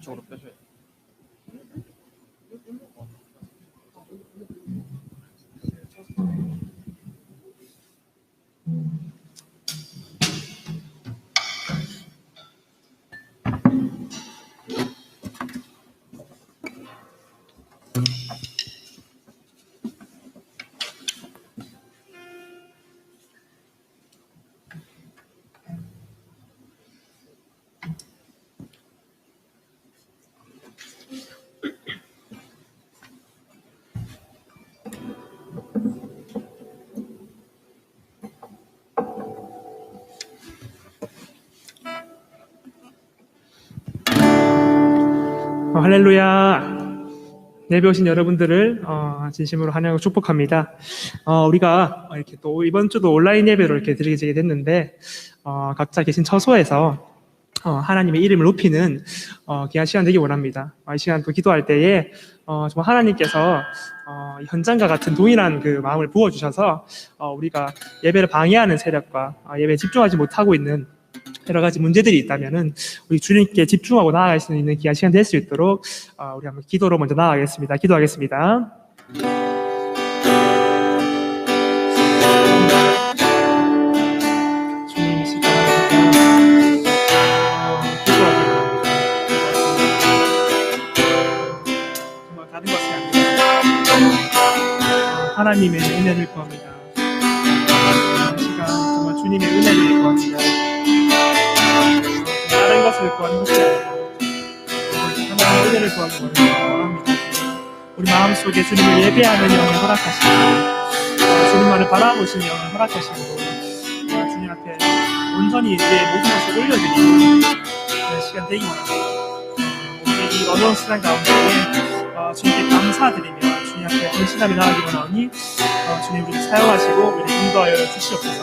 이쪽으로 빼줘야 돼. 할렐루야. 예배 오신 여러분들을 진심으로 환영하고 축복합니다. 우리가 이렇게 또 이번 주도 온라인 예배로 이렇게 드리게 됐는데 각자 계신 처소에서 하나님의 이름을 높이는 귀한 시간 되기 원합니다. 이 시간 또 기도할 때에 정말 하나님께서 현장과 같은 동일한 그 마음을 부어주셔서 우리가 예배를 방해하는 세력과 예배에 집중하지 못하고 있는 여러 가지 문제들이 있다면은 우리 주님께 집중하고 나아갈 수 있는 귀한 시간 될 수 있도록 우리 한번 기도로 먼저 나아가겠습니다. 기도하겠습니다. 주님 이 시간 기도하기 원합니다. 정말 다른 것이 아니라 하나님의 은혜를 구합니다. 이 시간 정말 주님의 은혜를 구합니다. 다른 것을 구하는 것이 아니라 하나님의 은혜를 구하는 것을 원합니다. 우리 마음속에 주님을 예배하는 영을 허락하시고 주님만을 바라보시는 영을 허락하시고 주님 앞에 온전히 내 모든 것을 올려드리는 그런 시간 되기 원합니다. 우리 이 어려운 시간 가운데 주님께 감사드리며 주님 앞에 헌신하며 나아가기 원하오니 주님 우리를 사용하시고 우리를 인도하여 주시옵소서.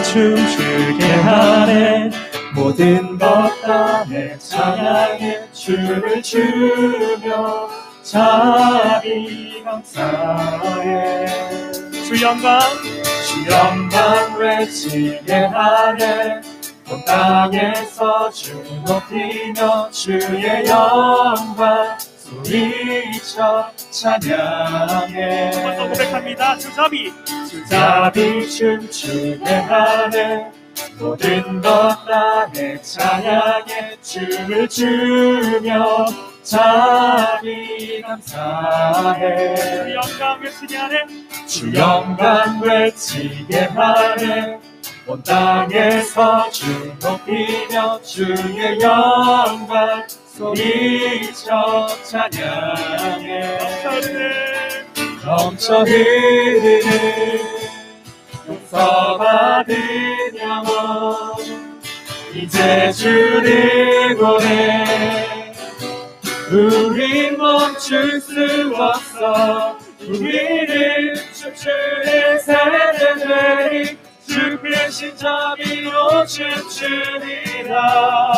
춤추게 하네 모든 것 다 내 찬양에 춤을 추며 자비 감사해 주 영광 외치게 하네 온 땅에서 주 높이며 주의 영광 소리쳐 찬양해 한번 고백합니다. 주자비 춤추게 하네 모든 것 다 내 찬양에 춤을 추며 자비 감사해 주 영광 외치게 하네 주 영광 외치게 하네 온 땅에서 주 높이며 주의 영광 소리쳐 찬양해 넘쳐 흐르는 용서받은 영혼 이제 주를 보내 우린 멈출 수 없어 우리는 춤추는 세대들이 주 크신 자비로 춤추리라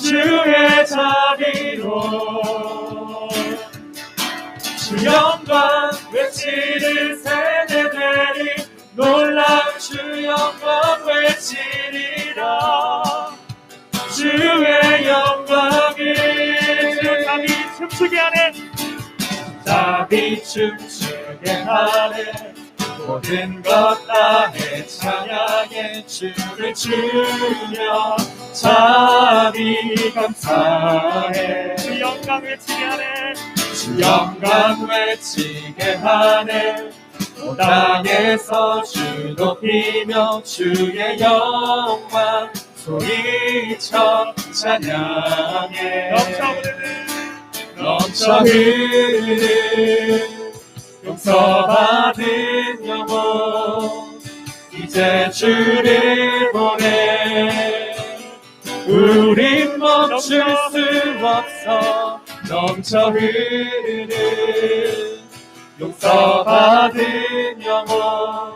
주의 자비로 주 영광 외치는 세대들이 놀라운 주 영광 외치리라 주의 영광이 자비 춤추게 하네 자비 춤추게 하네 모든 것 다 내 찬양에 춤을 추며 자비 감사해 주 영광 외치게 하네 주 영광 외치게 하네 온 땅에서 주 높이며 주의 영광 소리쳐 찬양해 넘쳐 흐르는 용서받은 영혼 이제 주를 보내 우린 멈출 수 없어 넘쳐 흐르는 용서받은 영혼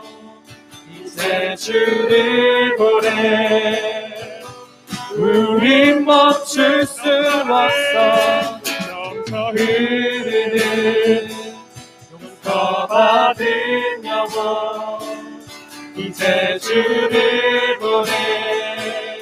이제 이제 주를 보내 우린 멈출 수 없어 넘쳐 흐르는 용서받은 영혼 이제 주를 보내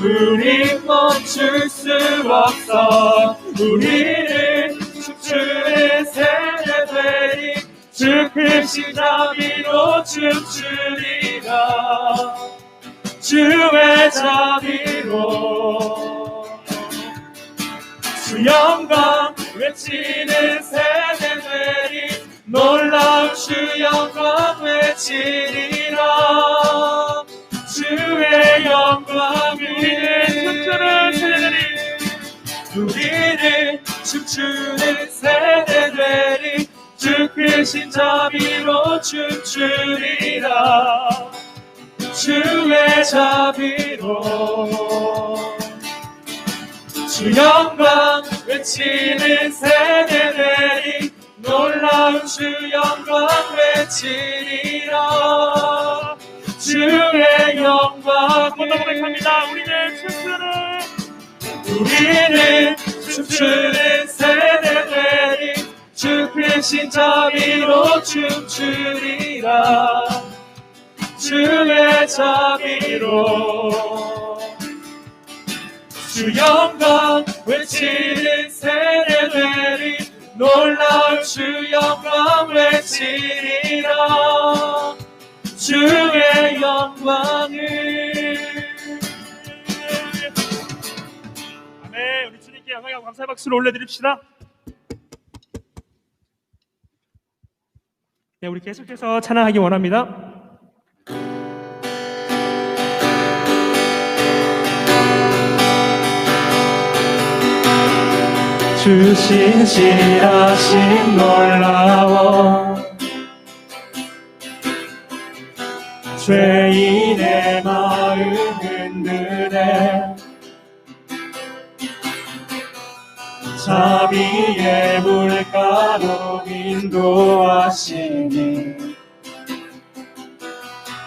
우린 멈출 수 없어 우리는 춤추는 세대들이 주 크신 자비로 춤추리라 주의 자비로 주 영광 외치는 세대들이 놀라운 주 영광 외치리라 주의 영광을 춤추는 세대들이 우리는 춤추는 세대들이 주 크신 자비로 춤추리라 주의 자비로 주 영광 외치는 세대들이 놀라운 주 영광 외치리라 주의 영광을 고백합니다. 우리는 춤추는 세대들이 주 크신 자비로 춤추리라 주의 자비로 주 영광 외치는 세대들이 놀라운 주 영광 외치리라 주의 영광을 아멘. 우리 주님께 영광하고 감사의 박수를 올려드립시다. 네, 우리 계속해서 찬양하기 원합니다. 주 신실하심 놀라워 죄인의 마음 흔드네 자비의 물가로 인도하시니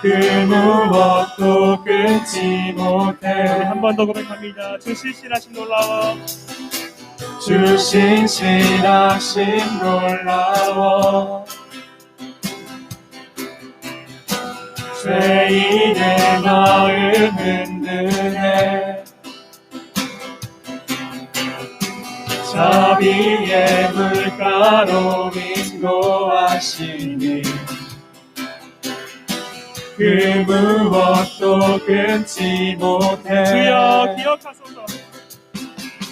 그 무엇도 끊지 못해 한 번 더 고백합니다. 주 신실하심 놀라워 주 신실하심 놀라워 죄인의 마음 흔드네 자비의 물가로 인도하시니 그 무엇도 끊지 못해 주여 기억하소서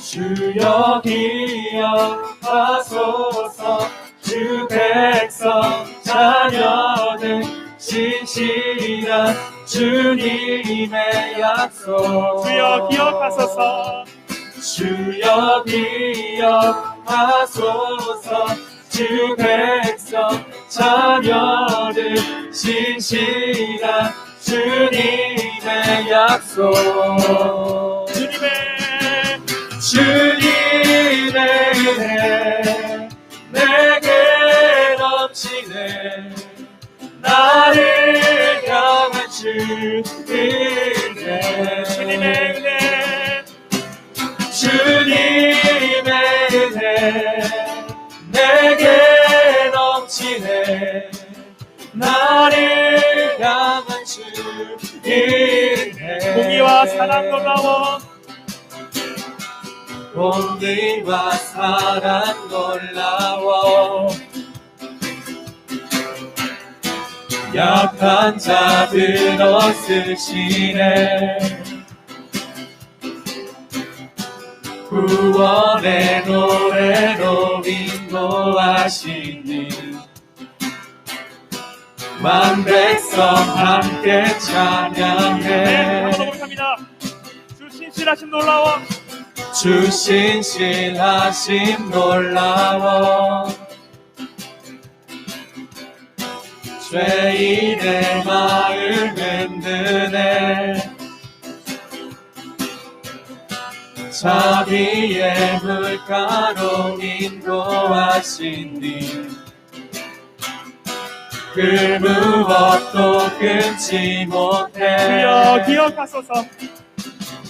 주여 기억하소서 주 백성 자녀들 신실한 주님의 약속 주여 기억하소서 주여 기억하소서 주 백성 자녀들 신실한 주님의 약속 주님의 은혜 내게 넘치네 나를 향한 주님의 은혜 주님의 은혜 내게 넘치네 나를 향한 주님의 은혜 공의와 사랑 놀라워 공의와 사랑 놀라워 약한 자들 얻으시네 구원의 노래로 인도하시니 만백성 함께 찬양해 주 신실하심 놀라워 주 신실하심 놀라워 죄인의 마음 흔드네 자비의 물가로 인도하시니 그 무엇도 끊지 못해. 주여 기억하소서.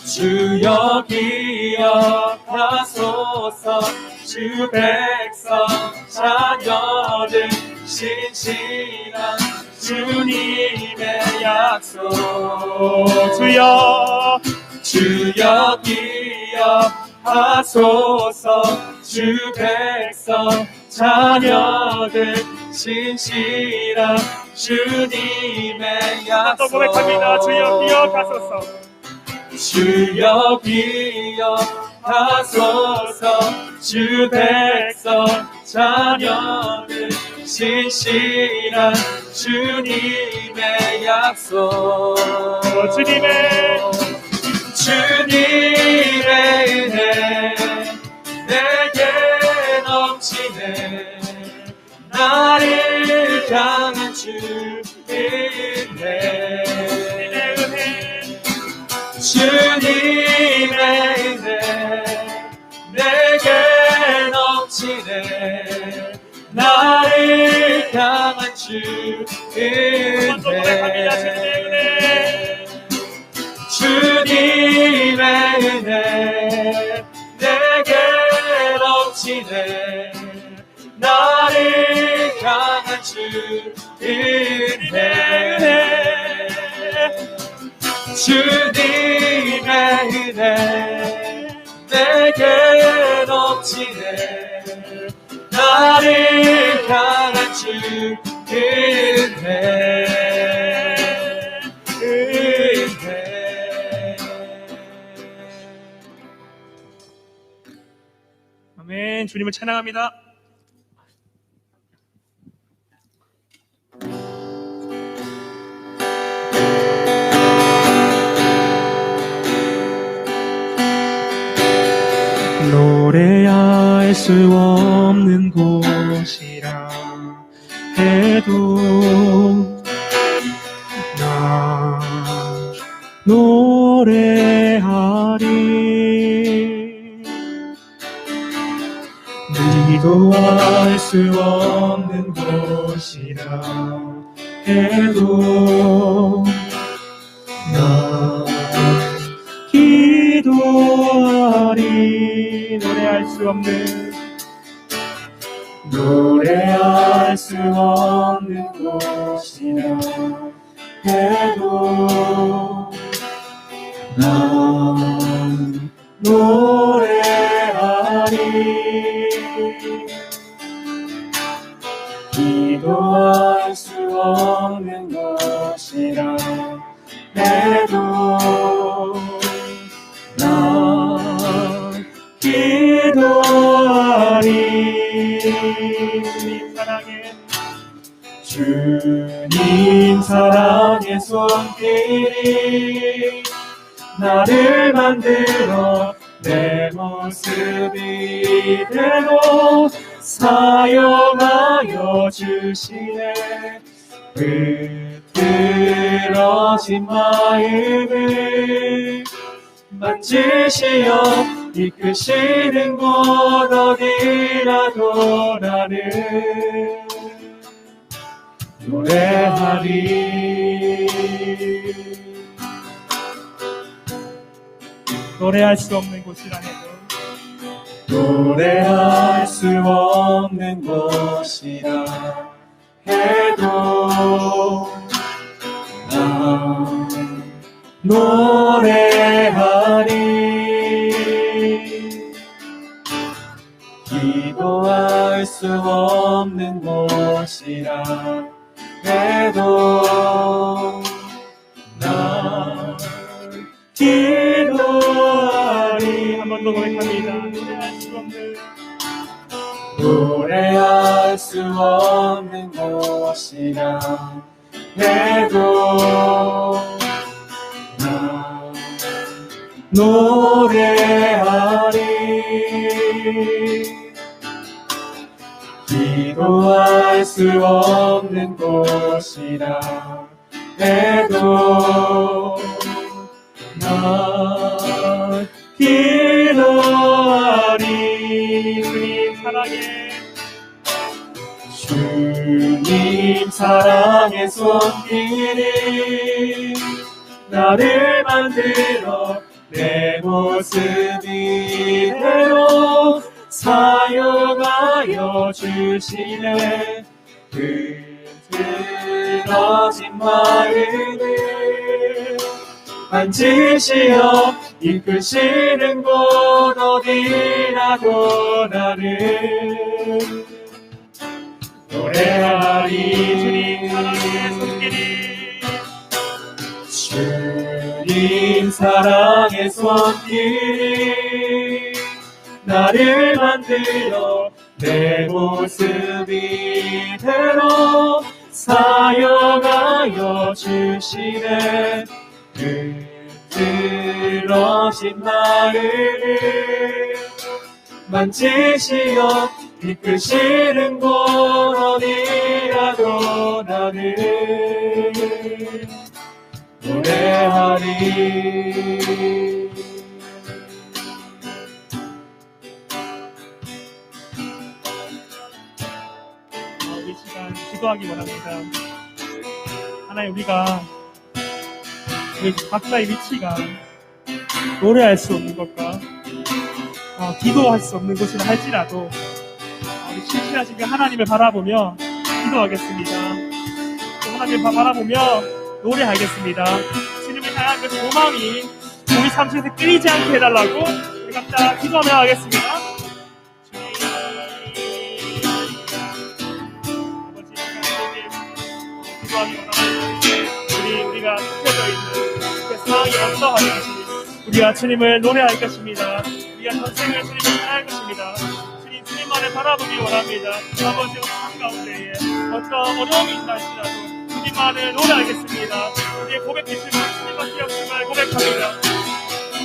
주여 기억하소서. 주 백성 자녀들 신실한 주님의 약속. 주여 기억하소서. 주 백성 자녀들 신실한 주님의 약속. 또 고백합니다. 주여 기억하소서. 주여 기억하소서. 주 백성 자녀들 신실한 주님의 약속. 주님의 은혜 내게 넘치네. 나를 향한 주의 은혜. 주님의 은혜 내게 넘치네. 나를 향한 주의 은혜. 주님의 은혜 내게 넘치네. 나를 향한 주의 은혜. 주님의 은혜 내게 넘치네. 나를 향한 주의 은혜. 아멘. 주님을 찬양합니다. 노래할 수 없는 곳이라 해도 나 노래하리. 기도할 수 없는 곳이라 해도 나 기도하리. 노래할 수 없는 곳이라 해도 난 노래하리. 기도할 수 없는 곳이라 해도 난 기도하리. 주님 사랑의 손길이 나를 만들어 내 모습이 되고 사용하여 주시네. 흐트러진 마음을 만지시어 이끄시는 곳 어디라도 나는 노래하리. 노래할 수 없는 곳이라 해도 노래할 수 없는 곳이라 해도 난 노래하리. 기도할 수 없는 곳이라 해도 난 기도하리. 한 번 더 고백합니다. 노래할 수 없는 곳이라 해도 난 노래하리. 기도할 수 없는 곳이라 해도 난 기도하리. 주님 사랑해. 주님 사랑의 손길이 나를 만들어 내 모습 이대로 사용하여 주시네. 흐트러진 마음을 만지시어 이끄시는 곳 어디라도 나를 노래하리. 주님 사랑의 손길이 주님 사랑의 손길이 나를 만들어 내 모습 이대로 사용하여 주시네. 흐트러진 마음을 만지시어 이끄시는 곳 어디라도 나를 노래하리. 이 시간 기도하기 원합니다. 하나님, 우리가 우리 각자의 위치가 노래할 수 없는 것과 기도할 수 없는 곳이라 할지라도 우리 실시하신 그 하나님을 바라보며 기도하겠습니다. 또 하나님을 바라보며 노래하겠습니다. 주님을 향한 그 소망이 우리 삶 속에서 끊이지 않게 해달라고 우리 각자 기도하며 하겠습니다. 아버지 하나님, 기도하기 원합니다. 우리가 흩어져 있는 그 상황이 어떠하든지 우리가 주님을 노래할 것입니다. 우리가 전생을 주님을 사랑할 것입니다. 주님만을 바라보기 원합니다. 아버지, 삶 가운데에 어떤 어려움이 있다 할지라도 주님만을 노래하겠습니다. 우리의 고백이시면 주님밖에 없음을 고백합니다.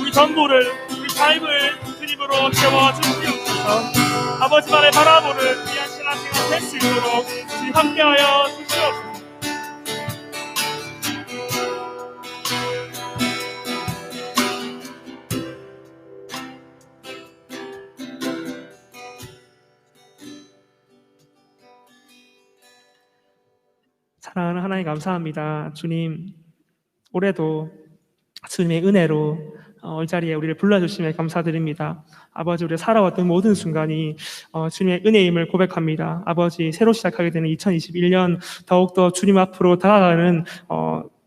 우리 전부를, 우리 삶을 주님으로 채워주시옵소서. 아버지만을 바라보는 귀한 신앙생활 될 수 있도록 주님 함께하여 주시옵소서. 사랑하는 하나님, 감사합니다. 주님, 올해도 주님의 은혜로 이 자리에 우리를 불러주심에 감사드립니다. 아버지, 우리가 살아왔던 모든 순간이 주님의 은혜임을 고백합니다. 아버지, 새로 시작하게 되는 2021년 더욱더 주님 앞으로 다가가는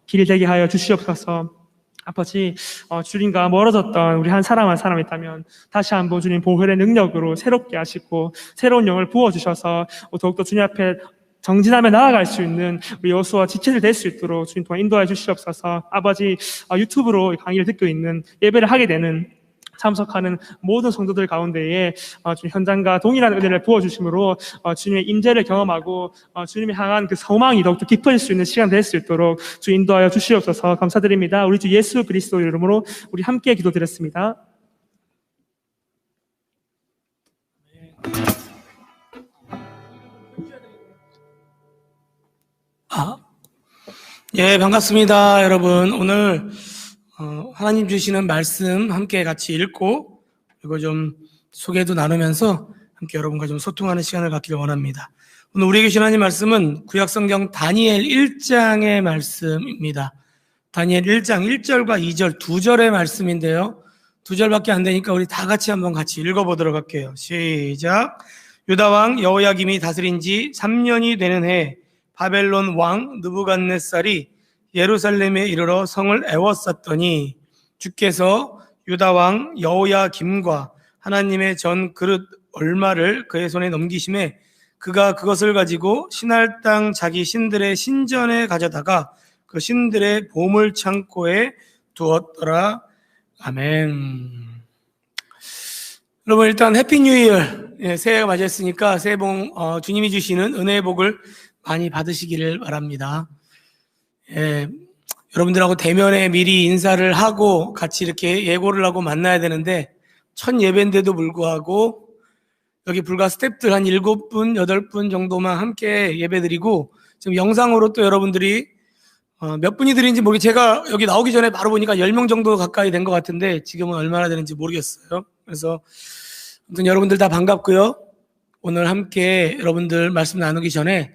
길이 되게 하여 주시옵소서. 아버지, 주님과 멀어졌던 우리 한 사람 있다면 다시 한번 주님 보혈의 능력으로 새롭게 하시고 새로운 영을 부어주셔서 더욱더 주님 앞에 정진하며 나아갈 수 있는 우리 여호수아 지체들 될 수 있도록 주님 동안 인도해 주시옵소서. 아버지, 유튜브로 강의를 듣고 있는, 예배를 하게 되는, 참석하는 모든 성도들 가운데에 주님 현장과 동일한 은혜를 부어주심으로 주님의 임재를 경험하고 주님을 향한 그 소망이 더욱더 깊어질 수 있는 시간 될 수 있도록 주 인도하여 주시옵소서. 감사드립니다. 우리 주 예수 그리스도 이름으로 우리 함께 기도드렸습니다. 예, 반갑습니다, 여러분. 오늘 하나님 주시는 말씀 함께 같이 읽고 그리고 좀 소개도 나누면서 함께 여러분과 좀 소통하는 시간을 갖기를 원합니다. 오늘 우리에게 주신 하나님 말씀은 구약성경 다니엘 1장의 말씀입니다. 다니엘 1장 1절과 2절 2절의 말씀인데요. 2절밖에 안 되니까 우리 다 같이 한번 같이 읽어보도록 할게요. 시작. 유다왕 여호야김이 다스린 지 3년이 되는 해 바벨론 왕 느부갓네살이 예루살렘에 이르러 성을 에워쌌더니 주께서 유다왕 여호야김과 하나님의 전 그릇 얼마를 그의 손에 넘기심에 그가 그것을 가지고 신할 땅 자기 신들의 신전에 가져다가 그 신들의 보물 창고에 두었더라. 아멘. 여러분, 일단 해피 뉴 이어, 새해가 맞이했으니까 새해 복 주님이 주시는 은혜의 복을 많이 받으시기를 바랍니다. 여러분들하고 대면에 미리 인사를 하고 같이 이렇게 예고를 하고 만나야 되는데 첫 예배인데도 불구하고 여기 불과 스태프들 한 7분, 8분 정도만 함께 예배드리고 지금 영상으로 또 여러분들이 몇 분이 드린지 모르겠어요. 제가 여기 나오기 전에 바로 보니까 10명 정도 가까이 된 것 같은데 지금은 얼마나 되는지 모르겠어요. 그래서 아무튼 여러분들 다 반갑고요. 오늘 함께 여러분들 말씀 나누기 전에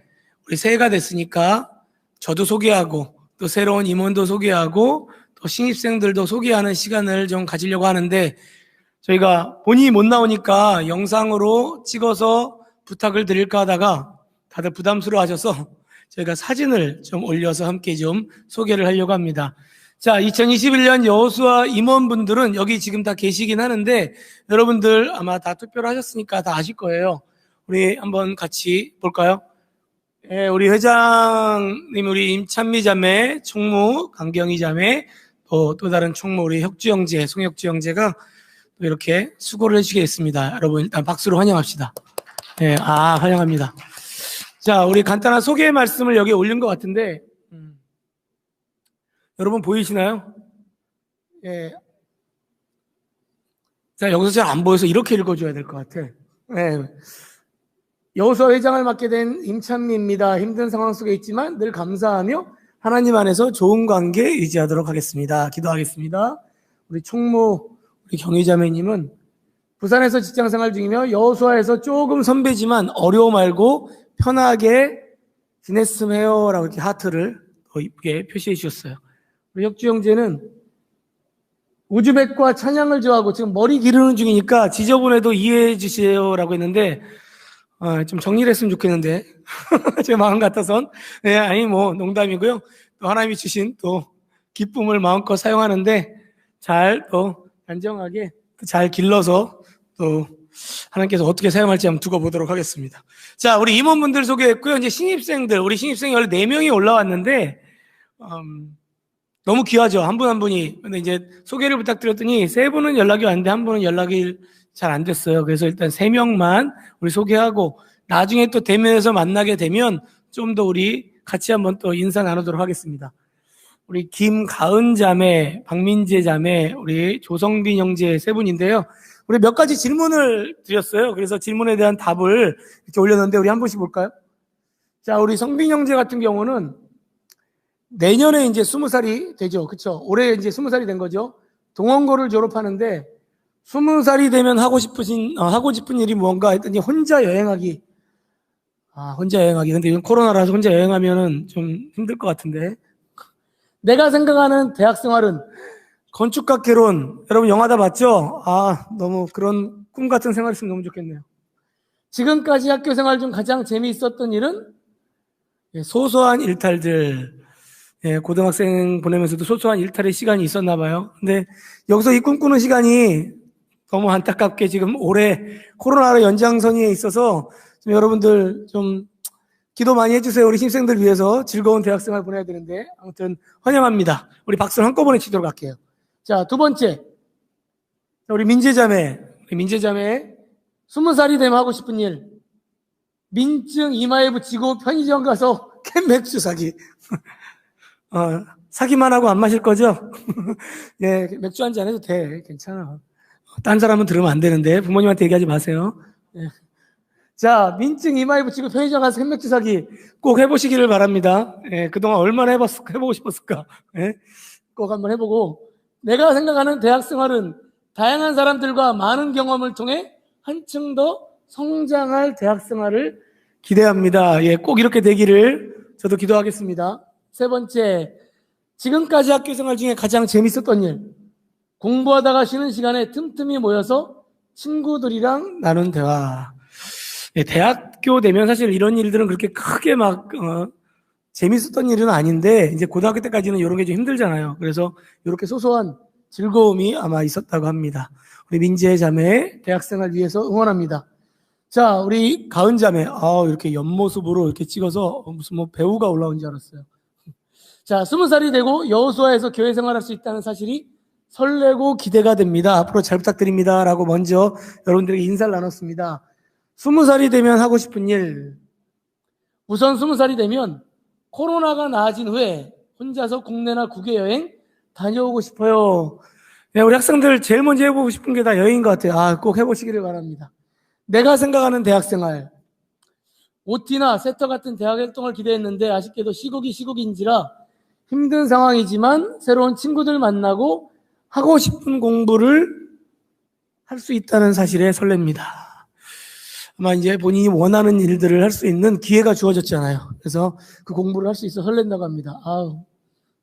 우리 새해가 됐으니까 저도 소개하고 또 새로운 임원도 소개하고 또 신입생들도 소개하는 시간을 좀 가지려고 하는데 저희가 본인이 못 나오니까 영상으로 찍어서 부탁을 드릴까 하다가 다들 부담스러워 하셔서 저희가 사진을 좀 올려서 함께 좀 소개를 하려고 합니다. 자, 2021년 여호수아 임원분들은 여기 지금 다 계시긴 하는데 여러분들 아마 다 투표를 하셨으니까 다 아실 거예요. 우리 한번 같이 볼까요? 예, 우리 회장님, 우리 임찬미 자매, 총무 강경희 자매, 또 다른 총무 우리 혁주 형제, 송혁주 형제가 또 이렇게 수고를 해주시겠습니다. 여러분 일단 박수로 환영합시다. 예, 환영합니다. 자, 우리 간단한 소개 말씀을 여기에 올린 것 같은데, 여러분 보이시나요? 예. 자, 여기서 잘 안 보여서 이렇게 읽어줘야 될 것 같아. 예. 여호수아 회장을 맡게 된 임찬미입니다. 힘든 상황 속에 있지만 늘 감사하며 하나님 안에서 좋은 관계 유지하도록 하겠습니다. 기도하겠습니다. 우리 총무, 우리 경희자매님은 부산에서 직장생활 중이며 여호수아에서 조금 선배지만 어려워 말고 편하게 지냈음 해요 라고 이렇게 하트를 더 이쁘게 표시해 주셨어요. 우리 혁주 형제는 우즈벡과 찬양을 좋아하고 지금 머리 기르는 중이니까 지저분해도 이해해 주세요 라고 했는데 좀 정리를 했으면 좋겠는데 제 마음 같아선 네, 아니 뭐 농담이고요. 또 하나님이 주신 또 기쁨을 마음껏 사용하는데 잘 또 안정하게 잘 길러서 또 하나님께서 어떻게 사용할지 한번 두고 보도록 하겠습니다. 자, 우리 임원분들 소개했고요. 이제 신입생들, 우리 신입생 14명이 올라왔는데 너무 귀하죠. 한 분 한 분이. 근데 이제 소개를 부탁드렸더니 3분은 연락이 왔는데 한 분은 연락이 잘 안 됐어요. 그래서 일단 3명만 우리 소개하고 나중에 또 대면에서 만나게 되면 좀 더 우리 같이 한번 또 인사 나누도록 하겠습니다. 우리 김가은 자매, 박민재 자매, 우리 조성빈 형제 3분인데요. 우리 몇 가지 질문을 드렸어요. 그래서 질문에 대한 답을 이렇게 올렸는데 우리 한 번씩 볼까요? 자, 우리 성빈 형제 같은 경우는 내년에 이제 20살이 되죠. 그쵸? 올해 이제 20살이 된 거죠. 동원고를 졸업하는데 20살이 되면 하고 싶은 일이 뭔가 했더니 혼자 여행하기. 혼자 여행하기. 근데 이건 코로나라서 혼자 여행하면은 좀 힘들 것 같은데. 내가 생각하는 대학 생활은 건축가 결혼. 여러분 영화 다 봤죠? 너무 그런 꿈 같은 생활 했으면 너무 좋겠네요. 지금까지 학교 생활 중 가장 재미있었던 일은 소소한 일탈들. 예, 고등학생 보내면서도 소소한 일탈의 시간이 있었나 봐요. 근데 여기서 이 꿈꾸는 시간이 너무 안타깝게 지금 올해 코로나로 연장선에 있어서 좀 여러분들 좀 기도 많이 해주세요. 우리 신입생들 위해서 즐거운 대학생활 보내야 되는데 아무튼 환영합니다. 우리 박수를 한꺼번에 치도록 할게요. 자, 두 번째. 우리 민재자매. 20살이 되면 하고 싶은 일. 민증 이마에 붙이고 편의점 가서 캔맥주 사기. 사기만 하고 안 마실 거죠? 예, 맥주 한잔 해도 돼. 괜찮아. 딴 사람은 들으면 안 되는데 부모님한테 얘기하지 마세요. 예. 자, 민증 이마에 붙이고 편의점 가서 캔맥주 사기 꼭 해보시기를 바랍니다. 예, 그동안 얼마나 해보고 싶었을까? 예, 꼭 한번 해보고 내가 생각하는 대학 생활은 다양한 사람들과 많은 경험을 통해 한층 더 성장할 대학 생활을 기대합니다. 예, 꼭 이렇게 되기를 저도 기도하겠습니다. 세 번째, 지금까지 학교 생활 중에 가장 재밌었던 일. 공부하다가 쉬는 시간에 틈틈이 모여서 친구들이랑 나눈 대화. 예, 대학교 되면 사실 이런 일들은 그렇게 크게 재밌었던 일은 아닌데, 이제 고등학교 때까지는 이런 게 좀 힘들잖아요. 그래서 이렇게 소소한 즐거움이 아마 있었다고 합니다. 우리 민재 자매 대학생활 위해서 응원합니다. 자, 우리 가은 자매. 이렇게 옆모습으로 이렇게 찍어서 무슨 뭐 배우가 올라온 줄 알았어요. 자, 20살이 되고 여호수아에서 교회 생활할 수 있다는 사실이 설레고 기대가 됩니다. 앞으로 잘 부탁드립니다. 라고 먼저 여러분들에게 인사를 나눴습니다. 20살이 되면 하고 싶은 일. 우선 20살이 되면 코로나가 나아진 후에 혼자서 국내나 국외 여행 다녀오고 싶어요. 네, 우리 학생들 제일 먼저 해보고 싶은 게 다 여행인 것 같아요. 꼭 해보시기를 바랍니다. 내가 생각하는 대학생활. OT나 세터 같은 대학 활동을 기대했는데 아쉽게도 시국인지라 힘든 상황이지만 새로운 친구들 만나고 하고 싶은 공부를 할 수 있다는 사실에 설렙니다. 아마 이제 본인이 원하는 일들을 할 수 있는 기회가 주어졌잖아요. 그래서 그 공부를 할 수 있어 설렌다고 합니다. 아우,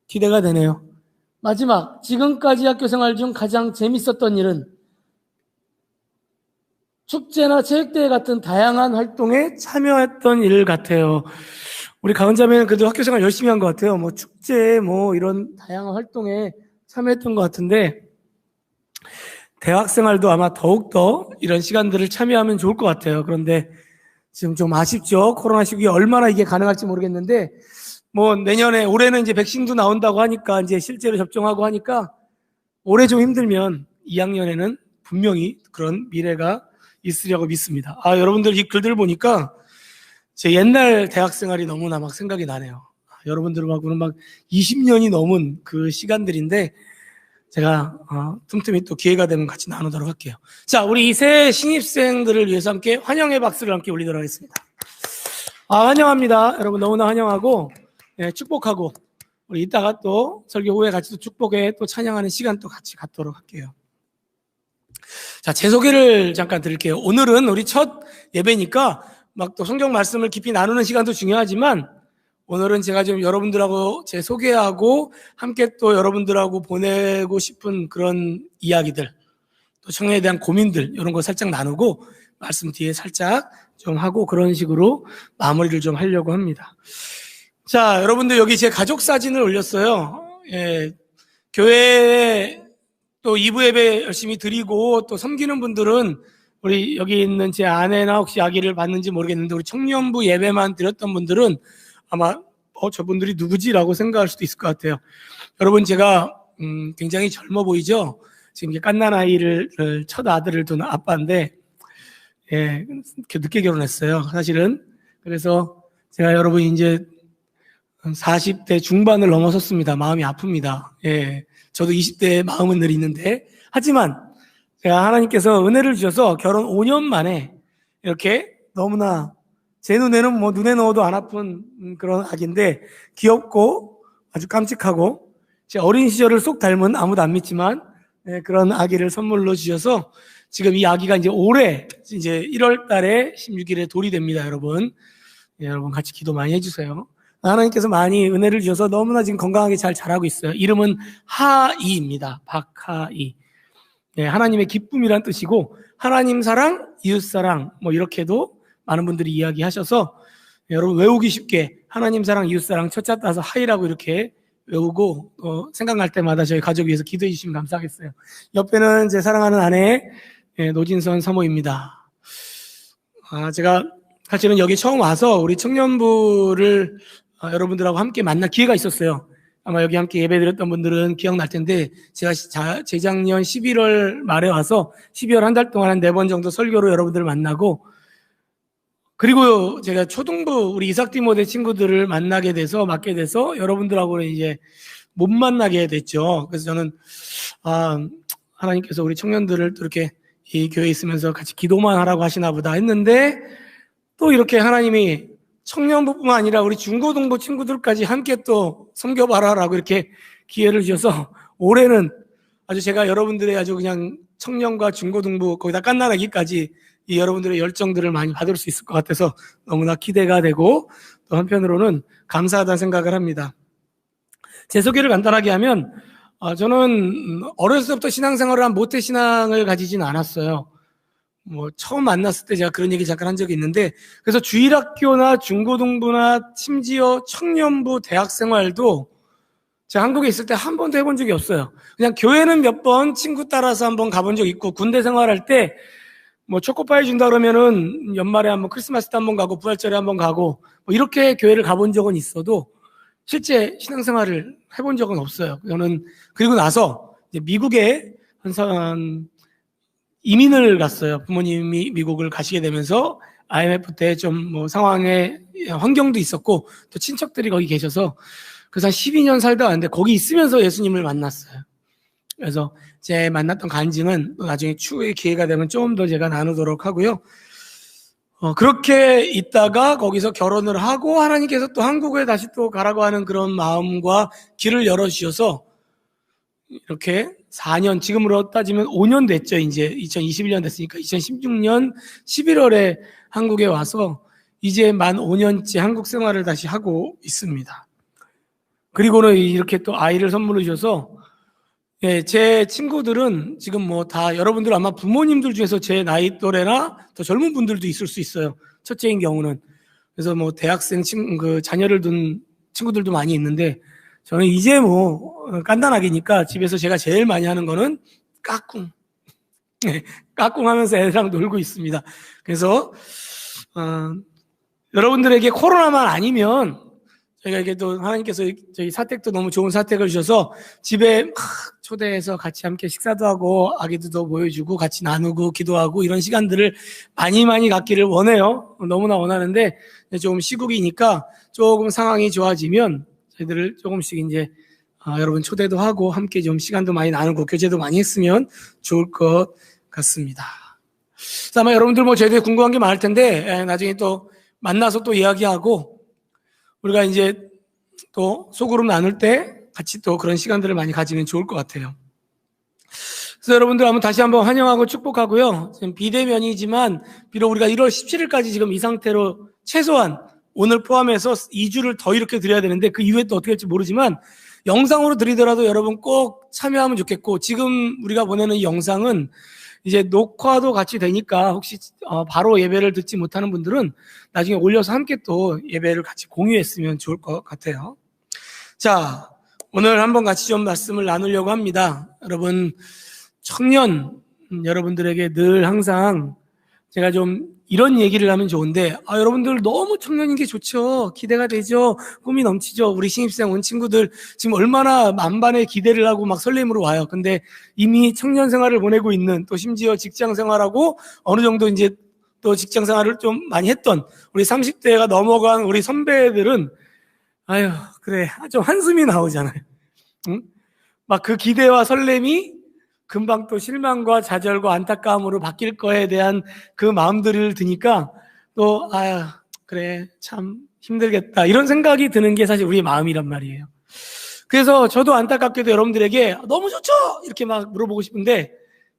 기대가 되네요. 마지막, 지금까지 학교 생활 중 가장 재밌었던 일은 축제나 체육대회 같은 다양한 활동에 참여했던 일 같아요. 우리 가은자매는 그래도 학교 생활 열심히 한 것 같아요. 뭐 축제, 뭐 이런 다양한 활동에 참여했던 것 같은데, 대학 생활도 아마 더욱더 이런 시간들을 참여하면 좋을 것 같아요. 그런데 지금 좀 아쉽죠. 코로나 시국에 얼마나 이게 가능할지 모르겠는데, 뭐 내년에, 올해는 이제 백신도 나온다고 하니까 이제 실제로 접종하고 하니까 올해 좀 힘들면 2학년에는 분명히 그런 미래가 있으려고 믿습니다. 아, 여러분들 이 글들 보니까 제 옛날 대학 생활이 너무나 막 생각이 나네요. 여러분들하고는 막 20년이 넘은 그 시간들인데 제가 틈틈이 또 기회가 되면 같이 나누도록 할게요. 자, 우리 이 새 신입생들을 위해서 함께 환영의 박수를 함께 올리도록 하겠습니다. 환영합니다. 여러분 너무나 환영하고 축복하고 우리 이따가 또 설교 후에 같이 또 축복에 또 찬양하는 시간 또 같이 갖도록 할게요. 자, 제 소개를 잠깐 드릴게요. 오늘은 우리 첫 예배니까 막 또 성경 말씀을 깊이 나누는 시간도 중요하지만 오늘은 제가 좀 여러분들하고 제 소개하고 함께 또 여러분들하고 보내고 싶은 그런 이야기들, 또 청년에 대한 고민들 이런 거 살짝 나누고 말씀 뒤에 살짝 좀 하고 그런 식으로 마무리를 좀 하려고 합니다. 자, 여러분들 여기 제 가족 사진을 올렸어요. 교회에 또 2부 예배 열심히 드리고 또 섬기는 분들은 우리 여기 있는 제 아내나 혹시 아기를 봤는지 모르겠는데 우리 청년부 예배만 드렸던 분들은 아마 저분들이 누구지라고 생각할 수도 있을 것 같아요. 여러분 제가 굉장히 젊어 보이죠? 지금 이제 갓난아이를 첫 아들을 둔 아빠인데 늦게 결혼했어요. 사실은. 그래서 제가 여러분 이제 40대 중반을 넘어섰습니다. 마음이 아픕니다. 저도 20대에 마음은 늘 있는데 하지만 제가 하나님께서 은혜를 주셔서 결혼 5년 만에 이렇게 너무나 제 눈에는 뭐 눈에 넣어도 안 아픈 그런 아기인데 귀엽고 아주 깜찍하고 제 어린 시절을 쏙 닮은 아무도 안 믿지만 그런 아기를 선물로 주셔서 지금 이 아기가 이제 올해 이제 1월 달에 16일에 돌이 됩니다, 여러분. 여러분 같이 기도 많이 해주세요. 하나님께서 많이 은혜를 주셔서 너무나 지금 건강하게 잘 자라고 있어요. 이름은 하이입니다. 박하이. 하나님의 기쁨이란 뜻이고 하나님 사랑, 이웃 사랑 뭐 이렇게도 많은 분들이 이야기하셔서 여러분 외우기 쉽게 하나님 사랑, 이웃 사랑 첫자 따서 하이라고 이렇게 외우고 생각날 때마다 저희 가족 위해서 기도해 주시면 감사하겠어요. 옆에는 제 사랑하는 아내 노진선 사모입니다. 제가 사실은 여기 처음 와서 우리 청년부를 여러분들하고 함께 만날 기회가 있었어요. 아마 여기 함께 예배드렸던 분들은 기억날 텐데 제가 재작년 11월 말에 와서 12월 한 달 동안 한 4번 정도 설교로 여러분들을 만나고 그리고 제가 초등부 우리 이삭디모데 친구들을 만나게 돼서 맡게 돼서 여러분들하고는 이제 못 만나게 됐죠. 그래서 저는 하나님께서 우리 청년들을 또 이렇게 이 교회에 있으면서 같이 기도만 하라고 하시나 보다 했는데 또 이렇게 하나님이 청년부뿐만 아니라 우리 중고등부 친구들까지 함께 또 섬겨봐라라고 이렇게 기회를 주셔서 올해는 아주 제가 여러분들의 아주 그냥 청년과 중고등부 거기다 갓난아기까지 이 여러분들의 열정들을 많이 받을 수 있을 것 같아서 너무나 기대가 되고 또 한편으로는 감사하다는 생각을 합니다. 제 소개를 간단하게 하면 저는 어렸을 때부터 신앙생활을 한 모태신앙을 가지진 않았어요. 뭐 처음 만났을 때 제가 그런 얘기 잠깐 한 적이 있는데 그래서 주일학교나 중고등부나 심지어 청년부 대학생활도 제가 한국에 있을 때 한 번도 해본 적이 없어요. 그냥 교회는 몇 번 친구 따라서 한번 가본 적 있고 군대 생활할 때 뭐 초코파이 준다 그러면은 연말에 한번 크리스마스 때 한번 가고 부활절에 한번 가고 뭐 이렇게 교회를 가본 적은 있어도 실제 신앙생활을 해본 적은 없어요. 저는 그리고 나서 이제 미국에 한 이민을 갔어요. 부모님이 미국을 가시게 되면서 IMF 때 좀 뭐 상황에 환경도 있었고 또 친척들이 거기 계셔서 그래서 한 12년 살다 왔는데 거기 있으면서 예수님을 만났어요. 그래서 제 만났던 간증은 나중에 추후에 기회가 되면 좀 더 제가 나누도록 하고요. 그렇게 있다가 거기서 결혼을 하고 하나님께서 또 한국에 다시 또 가라고 하는 그런 마음과 길을 열어주셔서 이렇게 2014년, 지금으로 따지면 5년 됐죠. 이제 2021년 됐으니까 2016년 11월에 한국에 와서 이제 만 5년째 한국 생활을 다시 하고 있습니다. 그리고는 이렇게 또 아이를 선물로 주셔서, 예, 제 친구들은 지금 뭐 다 여러분들 아마 부모님들 중에서 제 나이 또래나 더 젊은 분들도 있을 수 있어요. 첫째인 경우는. 그래서 뭐 대학생 자녀를 둔 친구들도 많이 있는데, 저는 이제 뭐 간단하게니까 집에서 제가 제일 많이 하는 거는 까꿍. 네, 까꿍 하면서 애들이랑 놀고 있습니다. 그래서 여러분들에게 코로나만 아니면 저희가 이게 또 하나님께서 저희 사택도 너무 좋은 사택을 주셔서 집에 초대해서 같이 함께 식사도 하고 아기들도 보여주고 같이 나누고 기도하고 이런 시간들을 많이 갖기를 원해요. 너무나 원하는데 조금 시국이니까 조금 상황이 좋아지면 저희들을 조금씩 이제 여러분 초대도 하고 함께 좀 시간도 많이 나누고 교제도 많이 했으면 좋을 것 같습니다. 그래서 아마 여러분들 뭐 저희들 궁금한 게 많을 텐데 나중에 또 만나서 또 이야기하고 우리가 이제 또 소그룹 나눌 때 같이 또 그런 시간들을 많이 가지면 좋을 것 같아요. 그래서 여러분들 한번 다시 한번 환영하고 축복하고요. 지금 비대면이지만 비록 우리가 1월 17일까지 지금 이 상태로 최소한 오늘 포함해서 2주를 더 이렇게 드려야 되는데 그 이후에 또 어떻게 할지 모르지만 영상으로 드리더라도 여러분 꼭 참여하면 좋겠고, 지금 우리가 보내는 이 영상은 이제 녹화도 같이 되니까 혹시 바로 예배를 듣지 못하는 분들은 나중에 올려서 함께 또 예배를 같이 공유했으면 좋을 것 같아요. 자, 오늘 한번 같이 좀 말씀을 나누려고 합니다. 여러분, 청년 여러분들에게 늘 항상 제가 좀 이런 얘기를 하면 좋은데, 여러분들 너무 청년인 게 좋죠. 기대가 되죠. 꿈이 넘치죠. 우리 신입생 온 친구들 지금 얼마나 만반의 기대를 하고 막 설렘으로 와요. 근데 이미 청년 생활을 보내고 있는, 또 심지어 직장 생활하고 어느 정도 이제 또 직장 생활을 좀 많이 했던 우리 30대가 넘어간 우리 선배들은 아유, 그래, 좀 한숨이 나오잖아요. 응? 막 그 기대와 설렘이 금방 또 실망과 좌절과 안타까움으로 바뀔 거에 대한 그 마음들을 드니까 또 아유, 그래, 참 힘들겠다 이런 생각이 드는 게 사실 우리의 마음이란 말이에요. 그래서 저도 안타깝게도 여러분들에게 너무 좋죠 이렇게 막 물어보고 싶은데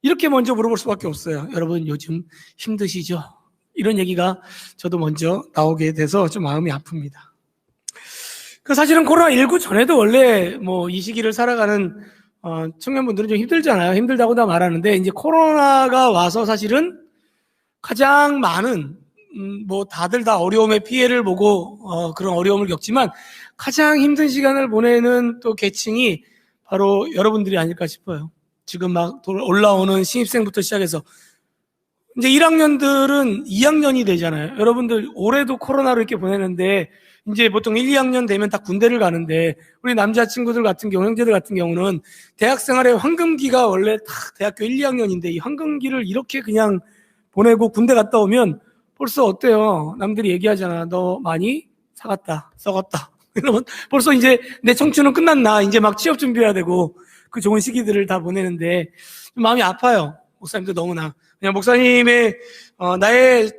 이렇게 먼저 물어볼 수밖에 없어요. 여러분 요즘 힘드시죠? 이런 얘기가 저도 먼저 나오게 돼서 좀 마음이 아픕니다. 그 사실은 코로나19 전에도 원래 뭐 이 시기를 살아가는 청년분들은 좀 힘들잖아요. 힘들다고 다 말하는데 이제 코로나가 와서 사실은 가장 많은 뭐 다들 다 어려움의 피해를 보고 그런 어려움을 겪지만 가장 힘든 시간을 보내는 또 계층이 바로 여러분들이 아닐까 싶어요. 지금 막 올라오는 신입생부터 시작해서 이제 1학년들은 2학년이 되잖아요. 여러분들 올해도 코로나로 이렇게 보내는데 이제 보통 1, 2학년 되면 다 군대를 가는데 우리 남자친구들 같은 경우, 형제들 같은 경우는 대학 생활의 황금기가 원래 다 대학교 1, 2학년인데 이 황금기를 이렇게 그냥 보내고 군대 갔다 오면 벌써 어때요? 남들이 얘기하잖아. 너 많이 사갔다, 썩었다. 이러면 벌써 이제 내 청춘은 끝났나? 이제 막 취업 준비해야 되고 그 좋은 시기들을 다 보내는데 좀 마음이 아파요. 목사님도 너무나. 그냥 목사님의 나의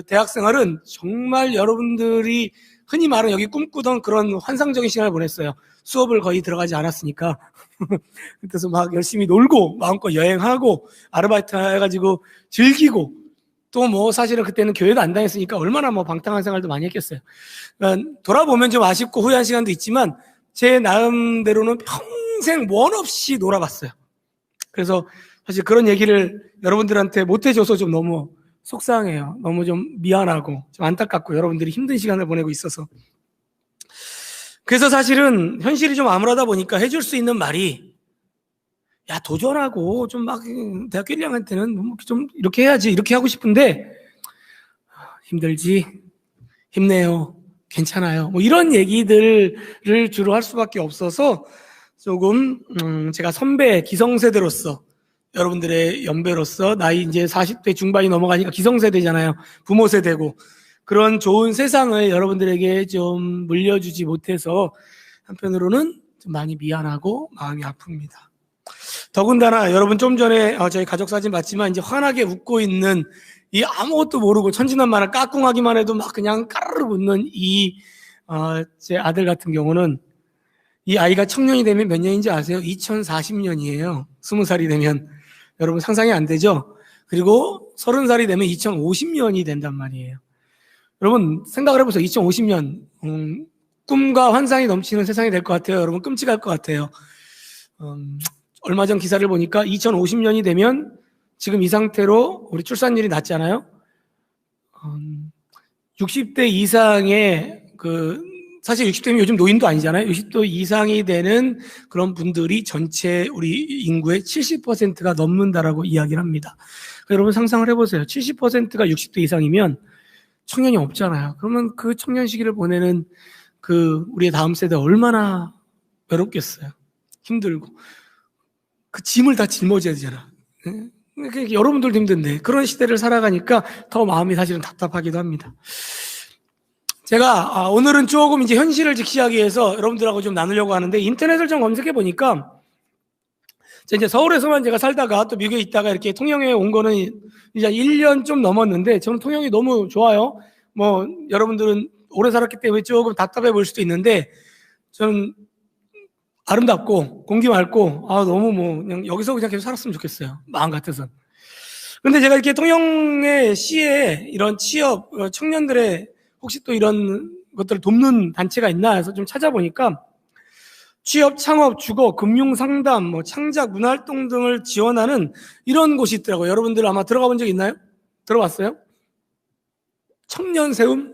대학 생활은 정말 여러분들이 흔히 말하는 여기 꿈꾸던 그런 환상적인 시간을 보냈어요. 수업을 거의 들어가지 않았으니까. 그래서 막 열심히 놀고 마음껏 여행하고 아르바이트 해가지고 즐기고 또 뭐 사실은 그때는 교회도 안 다녔으니까 얼마나 뭐 방탕한 생활도 많이 했겠어요. 그러니까 돌아보면 좀 아쉽고 후회한 시간도 있지만 제 나름대로는 평생 원 없이 놀아봤어요. 그래서 사실 그런 얘기를 여러분들한테 못 해줘서 좀 너무 속상해요. 너무 좀 미안하고 좀 안타깝고 여러분들이 힘든 시간을 보내고 있어서. 그래서 사실은 현실이 좀 암울하다 보니까 해줄 수 있는 말이 야 도전하고 좀 막 대학교 1학년 때는 좀 이렇게 해야지 이렇게 하고 싶은데 힘들지 힘내요 괜찮아요 뭐 이런 얘기들을 주로 할 수밖에 없어서 조금 제가 선배 기성세대로서 여러분들의 연배로서 나이 이제 40대 중반이 넘어가니까 기성세대잖아요. 부모 세대고 그런 좋은 세상을 여러분들에게 좀 물려주지 못해서 한편으로는 좀 많이 미안하고 마음이 아픕니다. 더군다나 여러분 좀 전에 저희 가족 사진 봤지만 이제 환하게 웃고 있는 이 아무것도 모르고 천진난만한 까꿍하기만 해도 막 그냥 까르르 웃는 제 아들 같은 경우는 이 아이가 청년이 되면 몇 년인지 아세요? 2040년이에요. 20살이 되면. 여러분 상상이 안 되죠? 그리고 30살이 되면 2050년이 된단 말이에요. 여러분 생각을 해보세요. 2050년 꿈과 환상이 넘치는 세상이 될 것 같아요. 여러분 끔찍할 것 같아요. 얼마 전 기사를 보니까 2050년이 되면 지금 이 상태로 우리 출산율이 낮잖아요. 60대 이상의 사실 60대면 요즘 노인도 아니잖아요. 60대 이상이 되는 그런 분들이 전체 우리 인구의 70%가 넘는다라고 이야기를 합니다. 그러니까 여러분 상상을 해보세요. 70%가 60대 이상이면 청년이 없잖아요. 그러면 그 청년 시기를 보내는 우리의 다음 세대 얼마나 외롭겠어요. 힘들고. 그 짐을 다 짊어져야 되잖아. 그러니까 여러분들도 힘든데 그런 시대를 살아가니까 더 마음이 사실은 답답하기도 합니다. 제가 오늘은 조금 이제 현실을 직시하기 위해서 여러분들하고 좀 나누려고 하는데 인터넷을 좀 검색해 보니까 이제 서울에서만 제가 살다가 또 미국에 있다가 이렇게 통영에 온 거는 이제 1년 좀 넘었는데 저는 통영이 너무 좋아요. 뭐 여러분들은 오래 살았기 때문에 조금 답답해 보일 수도 있는데 저는 아름답고 공기 맑고 너무 그냥 여기서 그냥 계속 살았으면 좋겠어요. 마음 같아서. 근데 제가 이렇게 통영의 시에 이런 취업 청년들의 혹시 또 이런 것들을 돕는 단체가 있나 해서 좀 찾아보니까 취업, 창업, 주거, 금융 상담, 창작, 문화활동 등을 지원하는 이런 곳이 있더라고요. 여러분들 아마 들어가 본 적 있나요? 들어봤어요? 청년세움?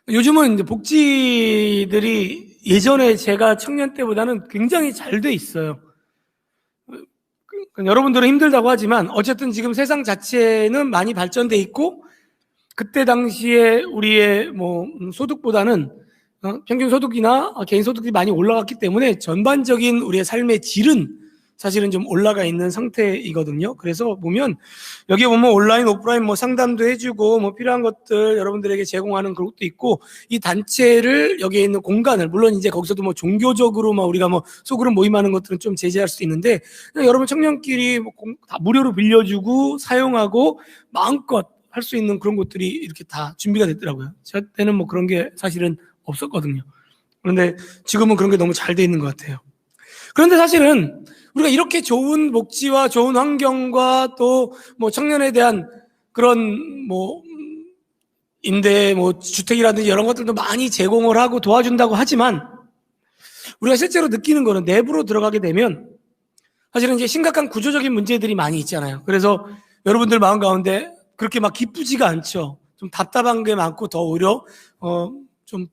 요즘은 이제 복지들이 예전에 제가 청년 때보다는 굉장히 잘 돼 있어요. 여러분들은 힘들다고 하지만 어쨌든 지금 세상 자체는 많이 발전돼 있고 그때 당시에 우리의 소득보다는 평균 소득이나 개인 소득이 많이 올라갔기 때문에 전반적인 우리의 삶의 질은 사실은 좀 올라가 있는 상태이거든요. 그래서 보면 여기에 보면 온라인, 오프라인 상담도 해주고 필요한 것들 여러분들에게 제공하는 그런 것도 있고 이 단체를 여기에 있는 공간을 물론 이제 거기서도 종교적으로 우리가 소그룹 모임하는 것들은 좀 제재할 수 있는데 그냥 여러분 청년끼리 다 무료로 빌려주고 사용하고 마음껏 할 수 있는 그런 것들이 이렇게 다 준비가 됐더라고요. 저 때는 그런 게 사실은 없었거든요. 그런데 지금은 그런 게 너무 잘 돼 있는 것 같아요. 그런데 사실은 우리가 이렇게 좋은 복지와 좋은 환경과 또 청년에 대한 그런 임대 주택이라든지 이런 것들도 많이 제공을 하고 도와준다고 하지만 우리가 실제로 느끼는 거는 내부로 들어가게 되면 사실은 이제 심각한 구조적인 문제들이 많이 있잖아요. 그래서 여러분들 마음 가운데 그렇게 기쁘지가 않죠. 좀 답답한 게 많고 더 오히려 좀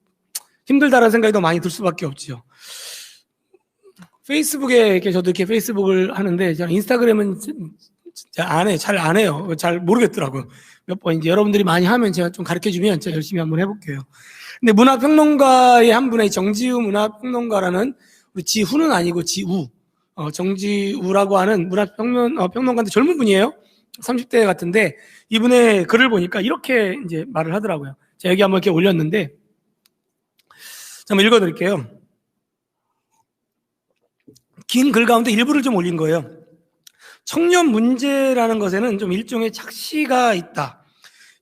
힘들다라는 생각이 더 많이 들 수밖에 없죠. 페이스북에 저도 이렇게 페이스북을 하는데 저는 인스타그램은 잘 안 해요. 잘 모르겠더라고요. 몇 번 이제 여러분들이 많이 하면 제가 좀 가르쳐 주면 제가 열심히 한번 해볼게요. 근데 문화평론가의 한 분의 정지우 문화평론가라는 우리 지후는 아니고 지우 정지우라고 하는 문화평론가인데 젊은 분이에요. 30대 같은데 이분의 글을 보니까 이렇게 이제 말을 하더라고요. 제가 여기 한번 이렇게 올렸는데 한번 읽어드릴게요. 긴 글 가운데 일부를 좀 올린 거예요. 청년 문제라는 것에는 좀 일종의 착시가 있다.